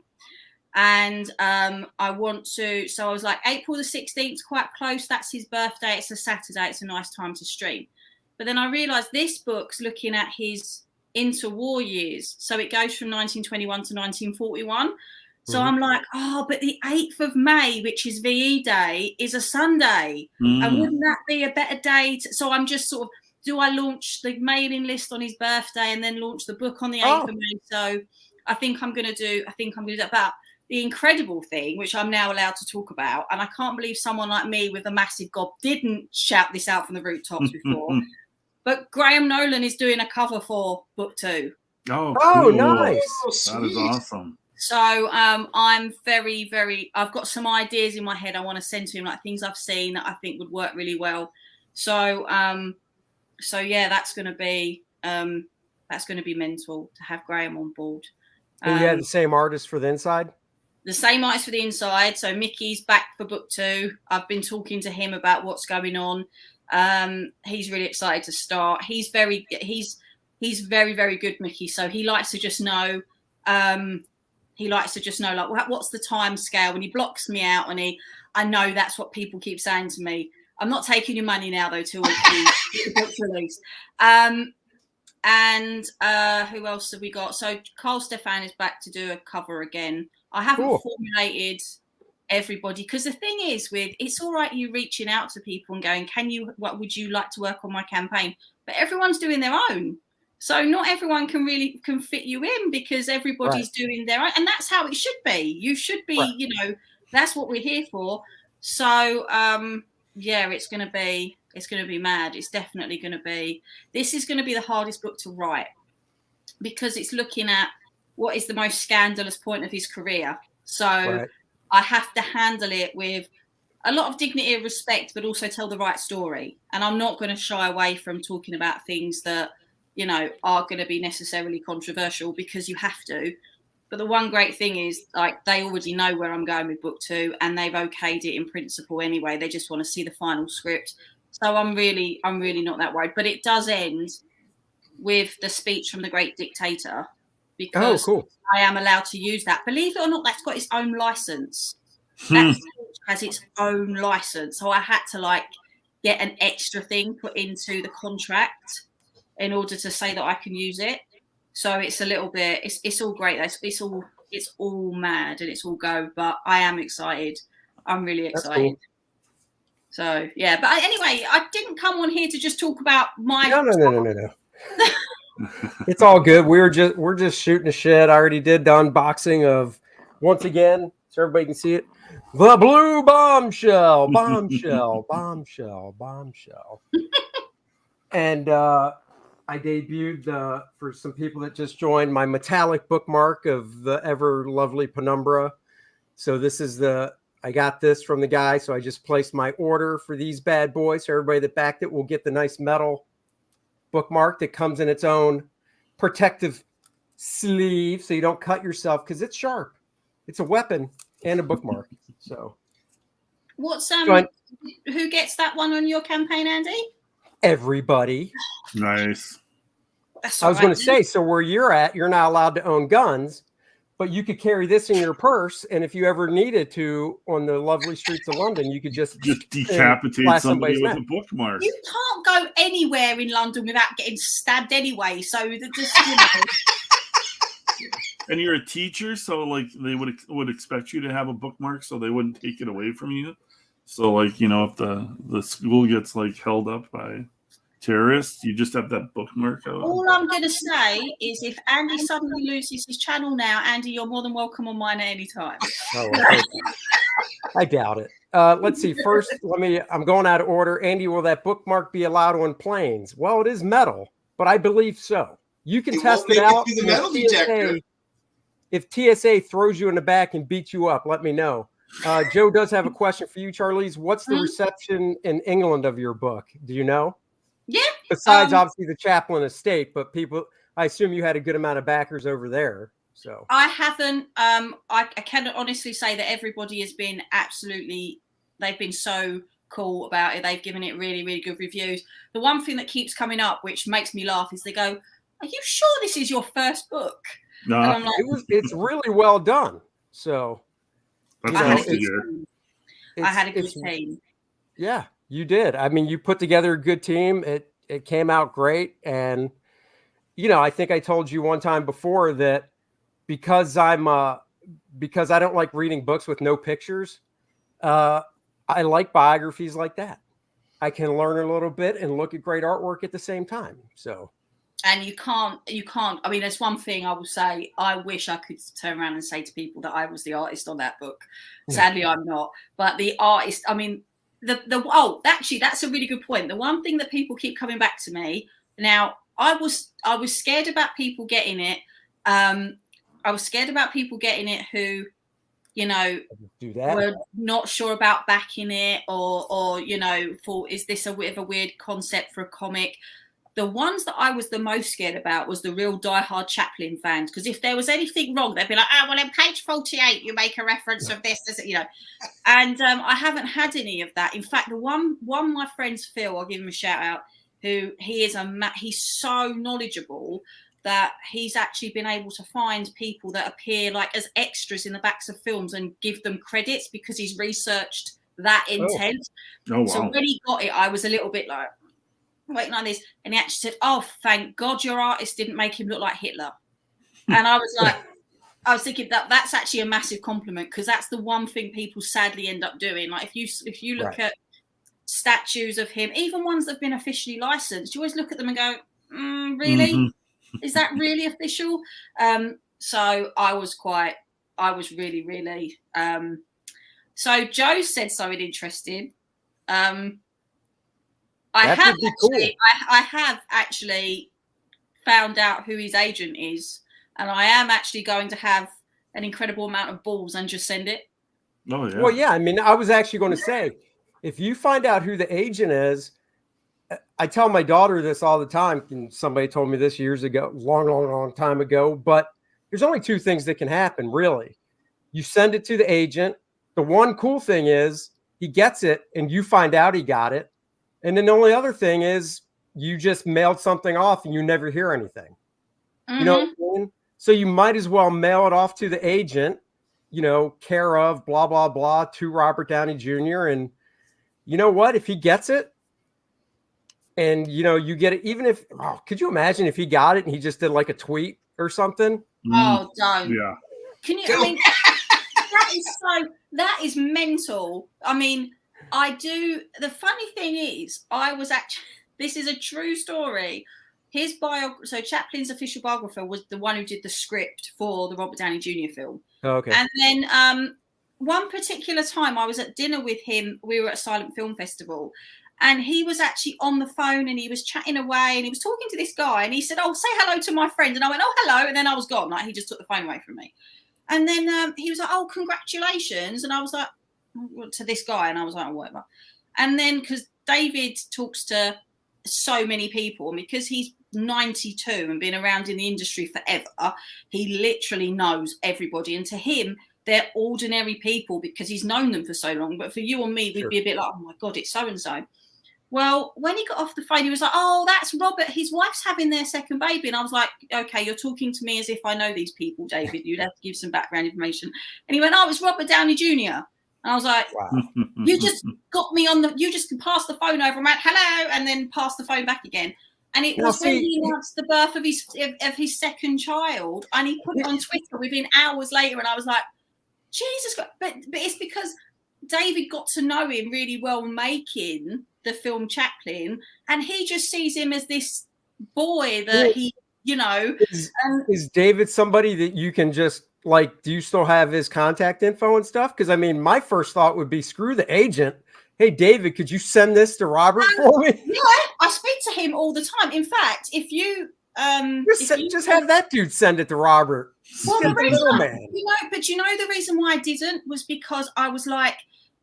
And I want to. So I was like, April the 16th, quite close. That's his birthday. It's a Saturday. It's a nice time to stream. But then I realised this book's looking at his interwar years. So it goes from 1921 to 1941. So I'm like, but the 8th of May, which is VE Day, is a Sunday. And wouldn't that be a better day? So I'm just sort of, do I launch the mailing list on his birthday and then launch the book on the 8th of May? So I think I'm going to do that. But the incredible thing, which I'm now allowed to talk about, and I can't believe someone like me with a massive gob didn't shout this out from the rooftops before, but Graham Nolan is doing a cover for book 2. Oh, cool. Nice. Oh, that is awesome. So I'm very, very, I've got some ideas in my head I want to send to him, like things I've seen that I think would work really well. So yeah, that's going to be mental to have Graham on board. And you had the same artist for the inside? The same artist for the inside. So Mickey's back for book 2. I've been talking to him about what's going on. He's really excited to start. He's very, very good, Mickey. So he likes to just know, like, what's the time scale? When he blocks me out, and I know that's what people keep saying to me. I'm not taking your money now, though, till the book's released. And who else have we got? So Carl Stefan is back to do a cover again. I haven't formulated everybody, because the thing is, it's all right you reaching out to people and going, what would you like to work on my campaign? But everyone's doing their own. So not everyone can fit you in, because everybody's doing their own. And that's how it should be. You should be, that's what we're here for. So yeah, it's going to be mad. It's definitely going to be, this is going to be the hardest book to write, because it's looking at what is the most scandalous point of his career. So I have to handle it with a lot of dignity and respect, but also tell the right story. And I'm not going to shy away from talking about things that, are going to be necessarily controversial, because you have to. But the one great thing is, like, they already know where I'm going with book 2, and they've okayed it in principle anyway. They just want to see the final script. So I'm really not that worried. But it does end with the speech from the great dictator, because I am allowed to use that. Believe it or not, that's got its own license. That speech has its own license. So I had to get an extra thing put into the contract in order to say that I can use it. So it's a little bit, it's all great. It's all mad and it's all go, but I am excited. I'm really excited. Cool. So yeah, but anyway, I didn't come on here to just talk about my. No. It's all good. We're just shooting the shit. I already did the unboxing of, once again, so everybody can see it, the Blue Bombshell. And I debuted for some people that just joined, my metallic bookmark of the ever lovely Penumbra. So this is I got this from the guy. So I just placed my order for these bad boys. So everybody that backed it will get the nice metal bookmark that comes in its own protective sleeve, so you don't cut yourself, because it's sharp. It's a weapon and a bookmark. So What's who gets that one on your campaign, Andy? Everybody. Nice. That's I was going to say, so where you're at, you're not allowed to own guns, but you could carry this in your purse, and if you ever needed to, on the lovely streets of London, you could just decapitate somebody with a bookmark. You can't go anywhere in London without getting stabbed anyway. So just, you know. And you're a teacher, so like they would expect you to have a bookmark, so they wouldn't take it away from you. So like, you know, if the school gets like held up by terrorists, you just have that bookmark out. All I'm going to say is if Andy suddenly loses his channel now, Andy, you're more than welcome on mine at any time. Oh, I doubt it. Let's see. First, I'm going out of order. Andy, will that bookmark be allowed on planes? Well, it is metal, but I believe so. You can test it out. The metal detector. If TSA throws you in the back and beats you up, let me know. Joe does have a question for you, Charlize. What's the reception in England of your book? Do you know? Yeah. Besides, obviously, the Chaplin estate, but people, I assume you had a good amount of backers over there. So I haven't. I can honestly say that everybody has been they've been so cool about it. They've given it really, really good reviews. The one thing that keeps coming up, which makes me laugh, is they go, "Are you sure this is your first book?" No, and I'm like, it's really well done. So that's I nice to hear. had a good team. Yeah, you did. I mean, you put together a good team. It came out great. And, you know, I think I told you one time before that because I don't like reading books with no pictures, I like biographies like that. I can learn a little bit and look at great artwork at the same time. So. And you can't, I mean, there's one thing I will say. I wish I could turn around and say to people that I was the artist on that book. Sadly, I'm not. But the artist, I mean, actually, that's a really good point. The one thing that people keep coming back to me now, I was scared about people getting it. I was scared about people getting it who, you know, were not sure about backing it or you know, thought, is this a bit of a weird concept for a comic? The ones that I was the most scared about was the real diehard Chaplin fans. Because if there was anything wrong, they'd be like, "Oh, well, in page 48, you make a reference of this, you know." And I haven't had any of that. In fact, the one of my friends, Phil, I'll give him a shout out, who he's so knowledgeable that he's actually been able to find people that appear like as extras in the backs of films and give them credits because he's researched that intent. Oh, wow. So when he got it, I was a little bit like, waiting like this, and he actually said, "Oh, thank God your artist didn't make him look like Hitler." And I was like, I was thinking that's actually a massive compliment because that's the one thing people sadly end up doing. Like if you look at statues of him, even ones that have been officially licensed, you always look at them and go, "Really? Mm-hmm. Is that really official?" So I was really, really. So Joe said something interesting. I have actually found out who his agent is, and I am actually going to have an incredible amount of balls and just send it. Oh yeah. Well, yeah. I mean, I was actually going to say, if you find out who the agent is, I tell my daughter this all the time. And somebody told me this years ago, long time ago. But there's only two things that can happen, really. You send it to the agent. The one cool thing is he gets it, and you find out he got it. And then the only other thing is you just mailed something off and you never hear anything. Mm-hmm. You know what I mean? So you might as well mail it off to the agent, you know, care of blah, blah, blah, to Robert Downey Jr. And you know what? If he gets it and, you know, you get it, even if, could you imagine if he got it and he just did like a tweet or something? Oh, don't. Yeah. Can you, I mean, that is mental. I mean, the funny thing is, this is a true story. His so Chaplin's official biographer was the one who did the script for the Robert Downey Jr. film. Oh, okay. And then one particular time I was at dinner with him, we were at a silent film festival, and he was actually on the phone and he was chatting away and he was talking to this guy and he said, "Oh, say hello to my friend." And I went, "Oh, hello." And then I was gone. Like, he just took the phone away from me. And then he was like, "Oh, congratulations." And I was like, to this guy, and I was like, "Oh, whatever." And then because David talks to so many people, and because he's 92 and been around in the industry forever, he literally knows everybody. And to him, they're ordinary people because he's known them for so long. But for you and me, we'd Sure. be a bit like, oh my God, it's so-and-so. Well, when he got off the phone, he was like, oh, that's Robert. His wife's having their second baby. And I was like, okay, you're talking to me as if I know these people, David. You'd have to give some background information. And he went, oh, it's Robert Downey Jr. And I was like, Wow. you just got me on you just passed the phone over and went, hello, and then passed the phone back again. And it was when he announced the birth of his second child, and he put it on Twitter within hours later, and I was like, Jesus Christ. But it's because David got to know him really well making the film Chaplin, and he just sees him as this boy that he, you know. Is David somebody that you can just, like, do you still have his contact info and stuff? Because I mean, my first thought would be, screw the agent. Hey, David, could you send this to Robert for me? Yeah, I speak to him all the time. In fact, if you just have that dude send it to Robert. Well, the reason, you know, the reason why I didn't was because I was like,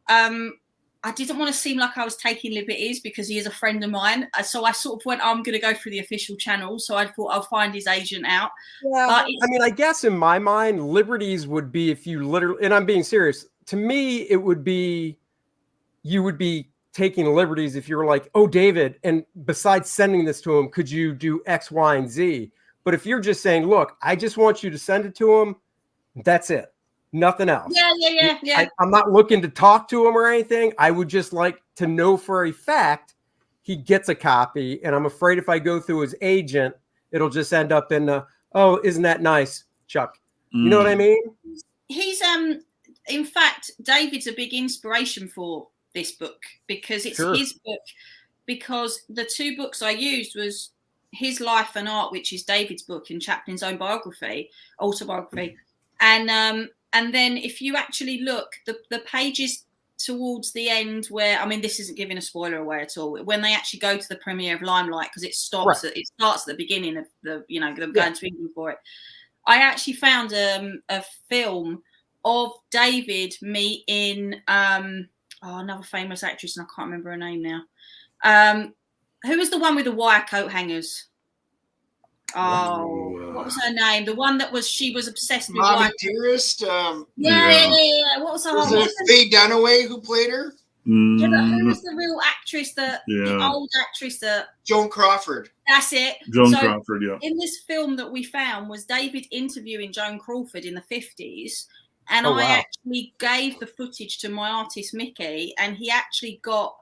I didn't want to seem like I was taking liberties because he is a friend of mine. So I sort of went, I'm going to go through the official channel. So I thought I'll find his agent out. Yeah, but I mean, I guess in my mind, liberties would be if you literally, and I'm being serious. To me, it would be, you would be taking liberties if you were like, oh, David, and besides sending this to him, could you do X, Y, and Z? But if you're just saying, look, I just want you to send it to him, that's it. Nothing else. Yeah. I'm not looking to talk to him or anything. I would just like to know for a fact he gets a copy. And I'm afraid if I go through his agent, it'll just end up in oh, isn't that nice, Chuck? You know what I mean? He's in fact, David's a big inspiration for this book because it's his book. Because the two books I used was His Life and Art, which is David's book, and Chaplin's own autobiography. And then if you actually look, the pages towards the end where, I mean, this isn't giving a spoiler away at all, when they actually go to the premiere of Limelight, because it starts at the beginning of the, you know, them going to England for it. I actually found a film of David meeting another famous actress, and I can't remember her name now. Who was the one with the wire coat hangers? Oh, what was her name? The one that she was obsessed with. Mommy Dearest. Yeah. What was her name? Was it Faye Dunaway who played her? Yeah, but who was the real actress the old actress that? Joan Crawford. That's it. Joan Crawford, yeah. In this film that we found was David interviewing Joan Crawford in the 50s. And I actually gave the footage to my artist, Mickey, and he actually got,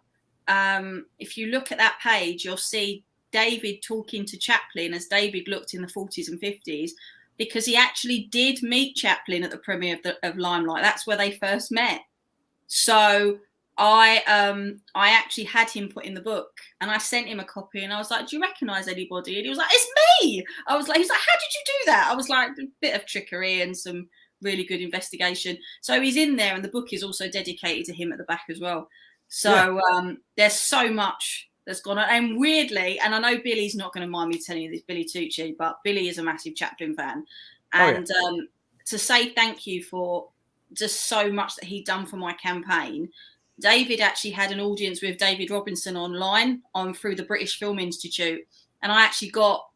if you look at that page, you'll see David talking to Chaplin as David looked in the 40s and 50s, because he actually did meet Chaplin at the premiere of Limelight. That's where they first met. So I actually had him put in the book, and I sent him a copy, and I was like, do you recognize anybody? And he was like, it's me. He's like, how did you do that? I was like, a bit of trickery and some really good investigation. So he's in there, and the book is also dedicated to him at the back as well. So there's so much that's gone on. And weirdly, and I know Billy's not going to mind me telling you this, Billy Tucci, but Billy is a massive Chaplin fan. And to say thank you for just so much that he'd done for my campaign, David actually had an audience with David Robinson online through the British Film Institute. And I actually got,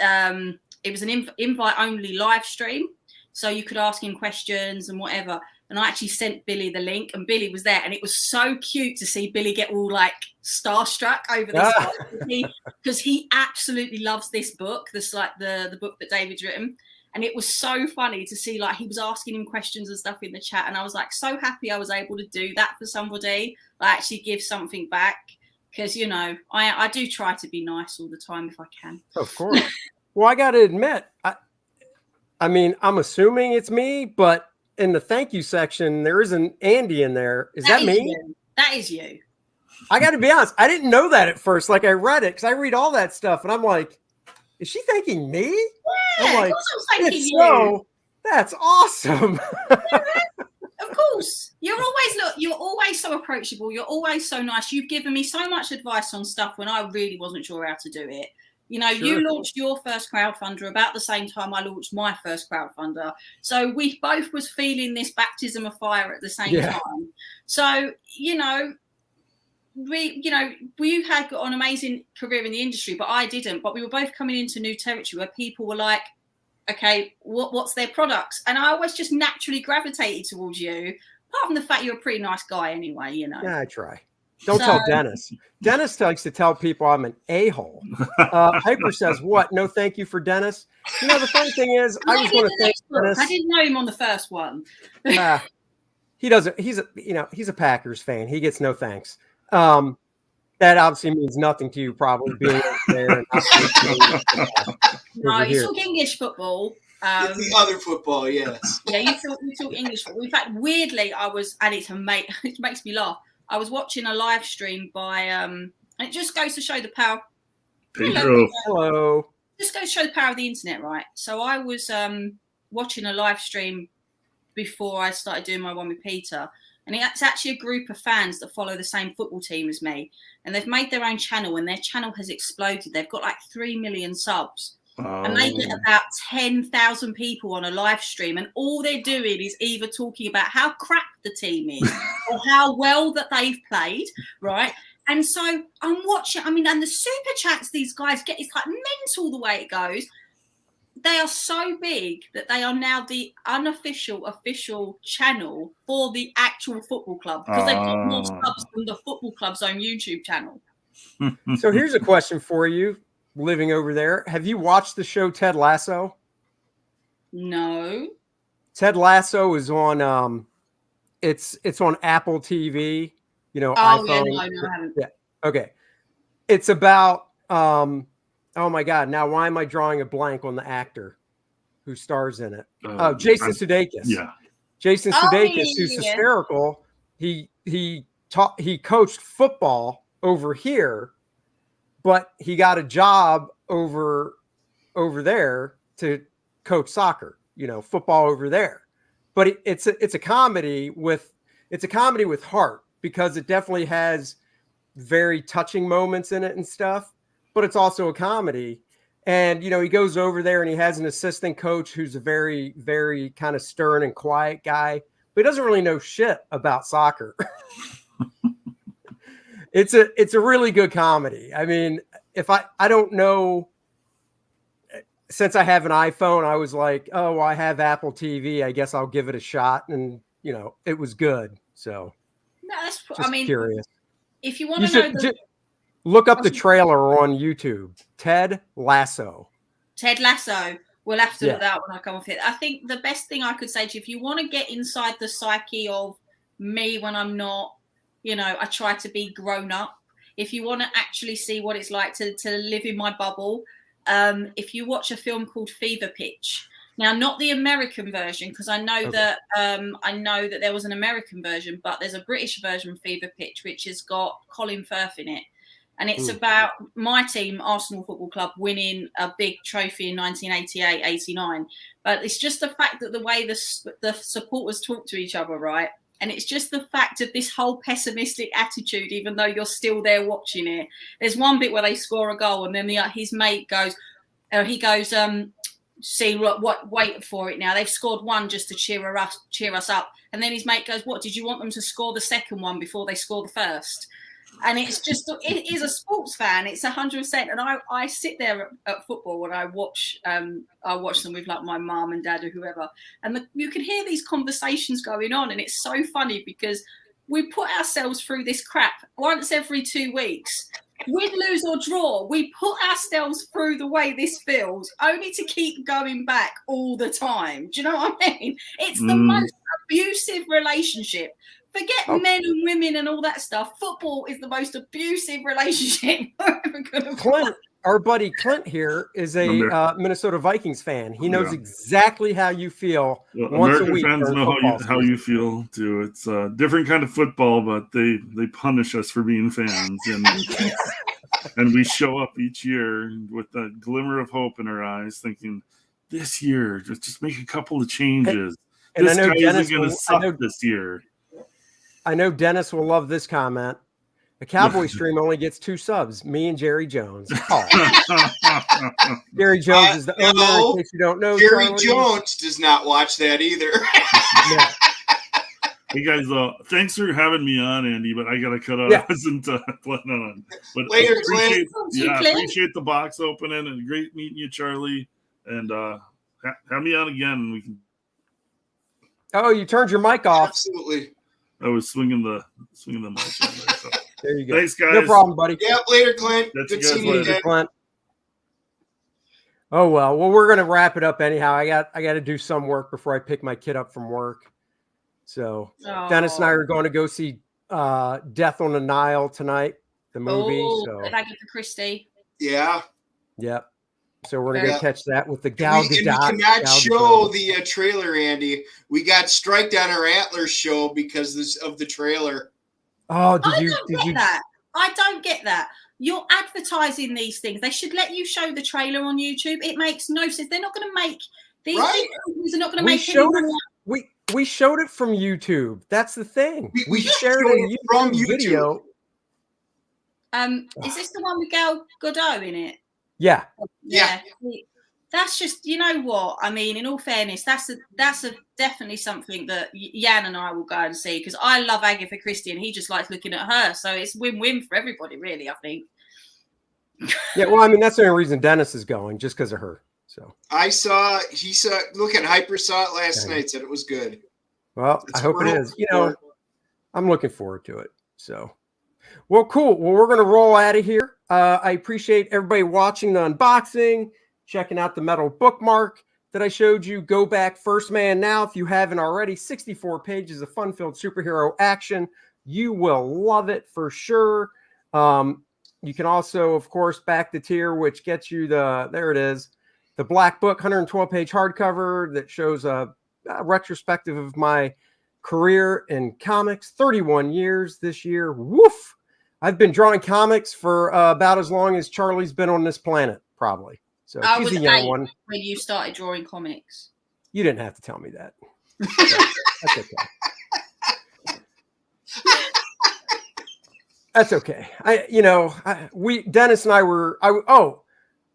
it was an invite-only live stream. So you could ask him questions and whatever. And I actually sent Billy the link, and Billy was there. And it was so cute to see Billy get all like starstruck over this because he absolutely loves this book. This like the book that David's written. And it was so funny to see, like, he was asking him questions and stuff in the chat. And I was like, so happy I was able to do that for somebody. I actually give something back because, you know, I do try to be nice all the time if I can. Of course. Well, I got to admit, I mean, I'm assuming it's me, but in the thank you section, there is an Andy in there. Is that me? You. That is you. I got to be honest. I didn't know that at first. Like, I read it because I read all that stuff, and I'm like, is she thanking me? Yeah, I'm like, of course I'm thanking you. So, that's awesome. Of course. You're always so approachable. You're always so nice. You've given me so much advice on stuff when I really wasn't sure how to do it. You know, you launched your first crowdfunder about the same time I launched my first crowdfunder. So we both was feeling this baptism of fire at the same time. So, you had got an amazing career in the industry, but I didn't. But we were both coming into new territory where people were like, okay, what's their products? And I always just naturally gravitated towards you, apart from the fact you're a pretty nice guy anyway, you know. Yeah, I try. Don't tell Dennis. Dennis likes to tell people I'm an a-hole. Hyper says, what? No thank you for Dennis? You know, the funny thing is, I was going to thank Dennis. I didn't know him on the first one. He doesn't. He's a Packers fan. He gets no thanks. That obviously means nothing to you, probably being there. No, you talk English football. The other football, yes. Yeah, you talk English football. In fact, weirdly, it makes me laugh. I was watching a live stream by and it just goes to show the power. Hello. Just goes to show the power of the internet, right? So I was watching a live stream before I started doing my one with Peter. And it's actually a group of fans that follow the same football team as me. And they've made their own channel, and their channel has exploded. They've got like 3 million subs. And they get about 10,000 people on a live stream. And all they're doing is either talking about how crap the team is or how well that they've played, right? And so I'm watching, and the super chats these guys get, it's like mental the way it goes. They are so big that they are now the official channel for the actual football club, because they've got more subs than the football club's own YouTube channel. So here's a question for you, living over there. Have you watched the show Ted Lasso? No. Ted Lasso is on it's on Apple TV, iPhone. Yeah, no, I haven't. Yeah. Okay. It's about oh my God! Now, why am I drawing a blank on the actor who stars in it? Jason Sudeikis. Yeah, Jason Sudeikis, who's hysterical. He coached football over here, but he got a job over there to coach soccer. Football over there. But it's a comedy with heart, because it definitely has very touching moments in it and stuff. But it's also a comedy. And, he goes over there and he has an assistant coach who's a very, very kind of stern and quiet guy, but he doesn't really know shit about soccer. It's a really good comedy. If I don't know, since I have an iPhone, I was like, oh, well, I have Apple TV. I guess I'll give it a shot. And, it was good. So no, that's, curious. If you want to know look up the trailer on YouTube. Ted Lasso. Ted Lasso. We'll have to look that up when I come off it. I think the best thing I could say to you, if you want to get inside the psyche of me when I'm not, I try to be grown up. If you want to actually see what it's like to live in my bubble, if you watch a film called Fever Pitch. Now, not the American version, because I know that there was an American version, but there's a British version of Fever Pitch, which has got Colin Firth in it. And it's about my team, Arsenal Football Club, winning a big trophy in 1988-89. But it's just the fact that the way the supporters talk to each other, right? And it's just the fact of this whole pessimistic attitude, even though you're still there watching it. There's one bit where they score a goal, and then his mate goes, see what wait for it now. They've scored one just to cheer us up. And then his mate goes, what, did you want them to score the second one before they score the first? And it's just, it is a sports fan. It's 100%. And I sit there at football and I watch them with like my mum and dad or whoever. And you can hear these conversations going on. And it's so funny because we put ourselves through this crap once every 2 weeks. Win, lose or draw. We put ourselves through the way this feels only to keep going back all the time. Do you know what I mean? It's the most abusive relationship. Forget men and women and all that stuff. Football is the most abusive relationship we're ever going to Clint, our buddy Clint here is a Minnesota Vikings fan. He knows exactly how you feel. Once American a week fans know how you feel too. It's a different kind of football, but they punish us for being fans, and we show up each year with a glimmer of hope in our eyes, thinking this year just make a couple of changes. And this I know guy Dennis isn't going to suck this year. I know Dennis will love this comment. The Cowboy stream only gets 2 subs, me and Jerry Jones. Oh. Jerry Jones is the owner, in case you don't know. Jerry Jones does not watch that either. Hey guys, thanks for having me on, Andy, but I got to cut out. I wasn't planning on. But later, appreciate the box opening, and great meeting you, Charlie. And have me on again. We can. Oh, you turned your mic off. Absolutely. I was swinging the mic. On there, so. There you go. Thanks, guys. No problem, buddy. Yeah, later, Clint. Catch Good you guys seeing you later. again. Clint. Oh well, we're gonna wrap it up anyhow. I got to do some work before I pick my kid up from work. So Dennis and I are going to go see Death on the Nile tonight, the movie. So thank you for Christy. Yeah. Yep. So we're gonna go catch that with the Gal And we cannot show the trailer, Andy. We got striked on our Antlers show because of the trailer. Oh, I don't get that. You're advertising these things. They should let you show the trailer on YouTube. It makes no sense. They're not going to make these movies are not going to make we showed it from YouTube. That's the thing. We shared a YouTube video. Is this the one with Gal Gadot in it? Yeah. Yeah. That's just, you know what? I mean, in all fairness, that's definitely something that Jan and I will go and see, because I love Agatha Christie and he just likes looking at her. So it's win-win for everybody, really, I think. Yeah, well, I mean, that's the only reason Dennis is going, just because of her. So he saw Hyper saw it last night, said it was good. Well, I hope it is. You know, I'm looking forward to it. So, well, cool. Well, we're going to roll out of here. I appreciate everybody watching the unboxing, checking out the metal bookmark that I showed you. Go back First Man now if you haven't already. 64 pages of fun-filled superhero action. You will love it for sure. You can also, of course, back the tier, which gets you there it is, the Black Book 112-page hardcover that shows a retrospective of my career in comics. 31 years this year. Woof! I've been drawing comics for about as long as Charlie's been on this planet, probably. So I he's was a young 8 one. when you started drawing comics. You didn't have to tell me that. That's okay. That's okay. Dennis and I were.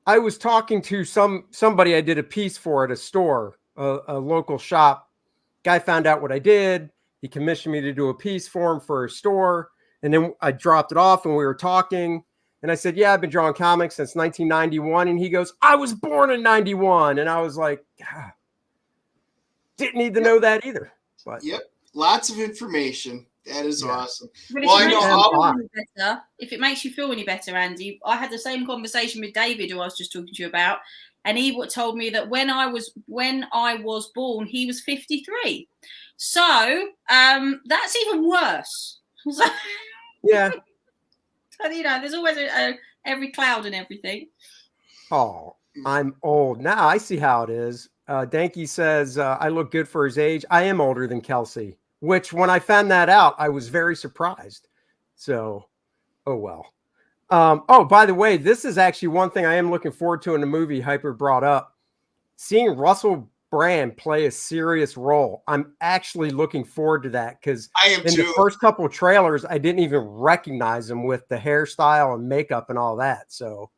I was talking to somebody I did a piece for at a store, a local shop. Guy found out what I did. He commissioned me to do a piece for him for a store. And then I dropped it off and we were talking. And I said, yeah, I've been drawing comics since 1991. And he goes, I was born in 91. And I was like, didn't need to know that either. But yep. Lots of information. That is awesome. Well, if it makes you feel any better, Andy, I had the same conversation with David, who I was just talking to you about. And he told me that when I was born, he was 53. So that's even worse. Yeah. So, there's always every cloud and everything. Oh, I'm old. Now I see how it is. Danky says, I look good for his age. I am older than Kelsey, which when I found that out, I was very surprised. So, oh, well. By the way, this is actually one thing I am looking forward to in the movie Hyper brought up. Seeing Russell Brand play a serious role. I'm actually looking forward to that because the first couple of trailers, I didn't even recognize him with the hairstyle and makeup and all that. So,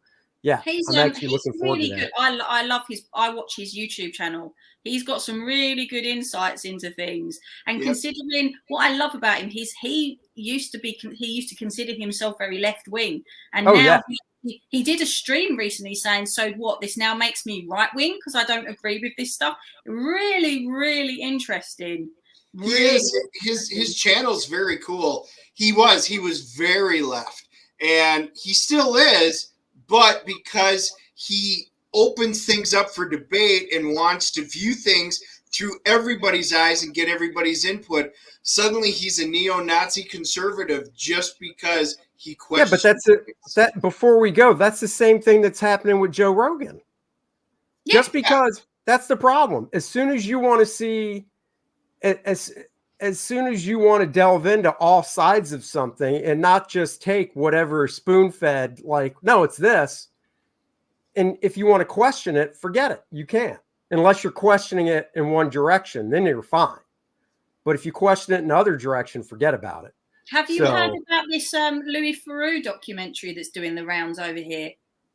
yeah, I'm actually looking forward to that. I love I watch his YouTube channel. He's got some really good insights into things. And considering what I love about him, he used to consider himself very left wing, and now he did a stream recently saying, so what, this now makes me right wing because I don't agree with this stuff. Really, really interesting. Really. His channel's very cool. He was very left, and he still is, but because he opens things up for debate and wants to view things through everybody's eyes and get everybody's input, suddenly he's a neo-Nazi conservative just because he questions. Yeah, but before we go, that's the same thing that's happening with Joe Rogan. Yeah, just because that's the problem. As soon as you want to see, as soon as you want to delve into all sides of something and not just take whatever spoon-fed, like, no, it's this. And if you want to question it, forget it. You can't. Unless you're questioning it in one direction, then you're fine. But if you question it in another direction, forget about it. Have you heard about this Louis Theroux documentary that's doing the rounds over here?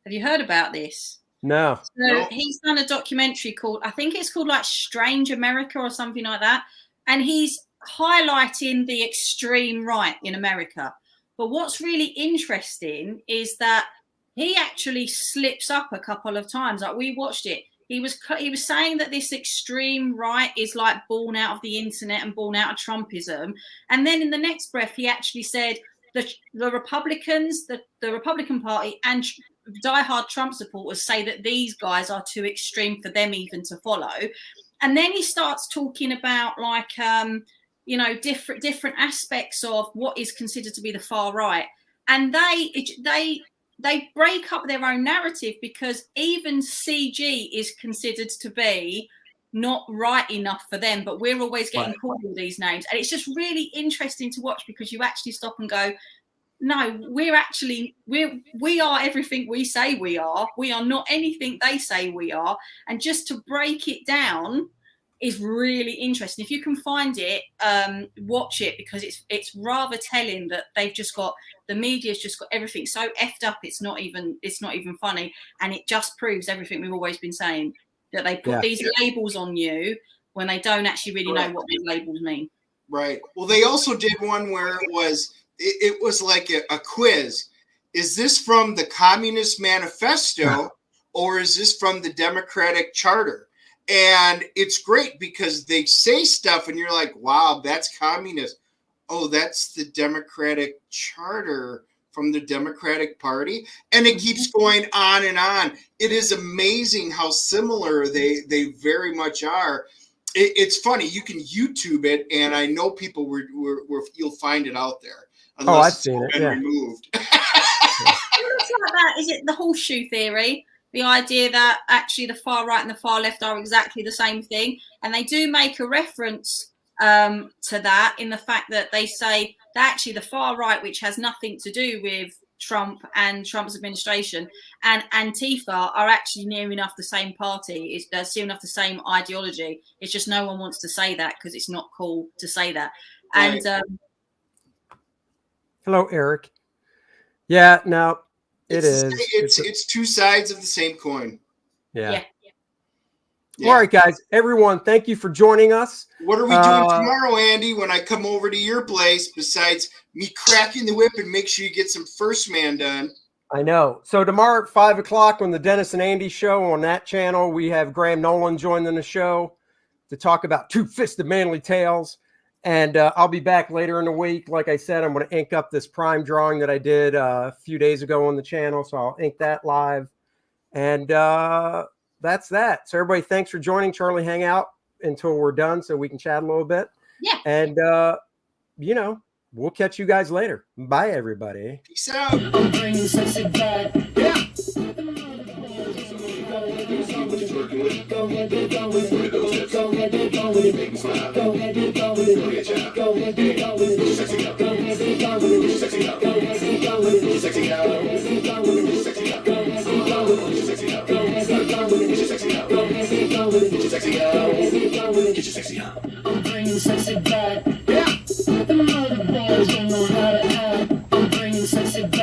Have you heard about this? No. So he's done a documentary called, I think it's called like Strange America or something like that. And he's highlighting the extreme right in America. But what's really interesting is that he actually slips up a couple of times. Like we watched it. he was saying that this extreme right is like born out of the internet and born out of Trumpism, and then in the next breath he actually said the Republicans, the Republican Party, and diehard Trump supporters say that these guys are too extreme for them even to follow. And then he starts talking about like different aspects of what is considered to be the far right, and they break up their own narrative, because even CG is considered to be not right enough for them, but we're always getting called all these names. And it's just really interesting to watch, because you actually stop and go, no, we are everything we say we are. We are not anything they say we are. And just to break it down is really interesting. If you can find it, watch it, because it's rather telling that the media's just got everything so effed up. It's not even funny, and it just proves everything we've always been saying, that they put these labels on you when they don't actually really know what these labels mean. Right. Well, they also did one where it was like a quiz. Is this from the Communist Manifesto or is this from the Democratic Charter? And it's great because they say stuff and you're like, wow, that's communist. Oh, that's the Democratic Charter from the Democratic Party. And it keeps going on and on. It is amazing how similar they very much are. It's funny. You can YouTube it, and I know people you'll find it out there. I've seen it. Removed. It's like that. Is it the horseshoe theory? The idea that actually the far right and the far left are exactly the same thing. And they do make a reference to that, in the fact that they say that actually the far right, which has nothing to do with Trump and Trump's administration, and Antifa are actually near enough the same party. It's near enough the same ideology. It's just no one wants to say that because it's not cool to say that. Right. And hello, Eric. Yeah, no, it's two sides of the same coin. Yeah. All right, guys, everyone, thank you for joining us. What are we doing tomorrow, Andy, when I come over to your place, besides me cracking the whip and make sure you get some First Man done? I know. So tomorrow at 5 o'clock on the Dennis and Andy show on that channel, we have Graham Nolan joining the show to talk about Two-Fisted Manly Tales. And I'll be back later in the week. Like I said, I'm going to ink up this Prime drawing that I did a few days ago on the channel. So I'll ink that live. And that's that. So everybody, thanks for joining Charlie Hangout until we're done so we can chat a little bit. Yeah. And, we'll catch you guys later. Bye, everybody. Peace out. I'm bringing sexy back.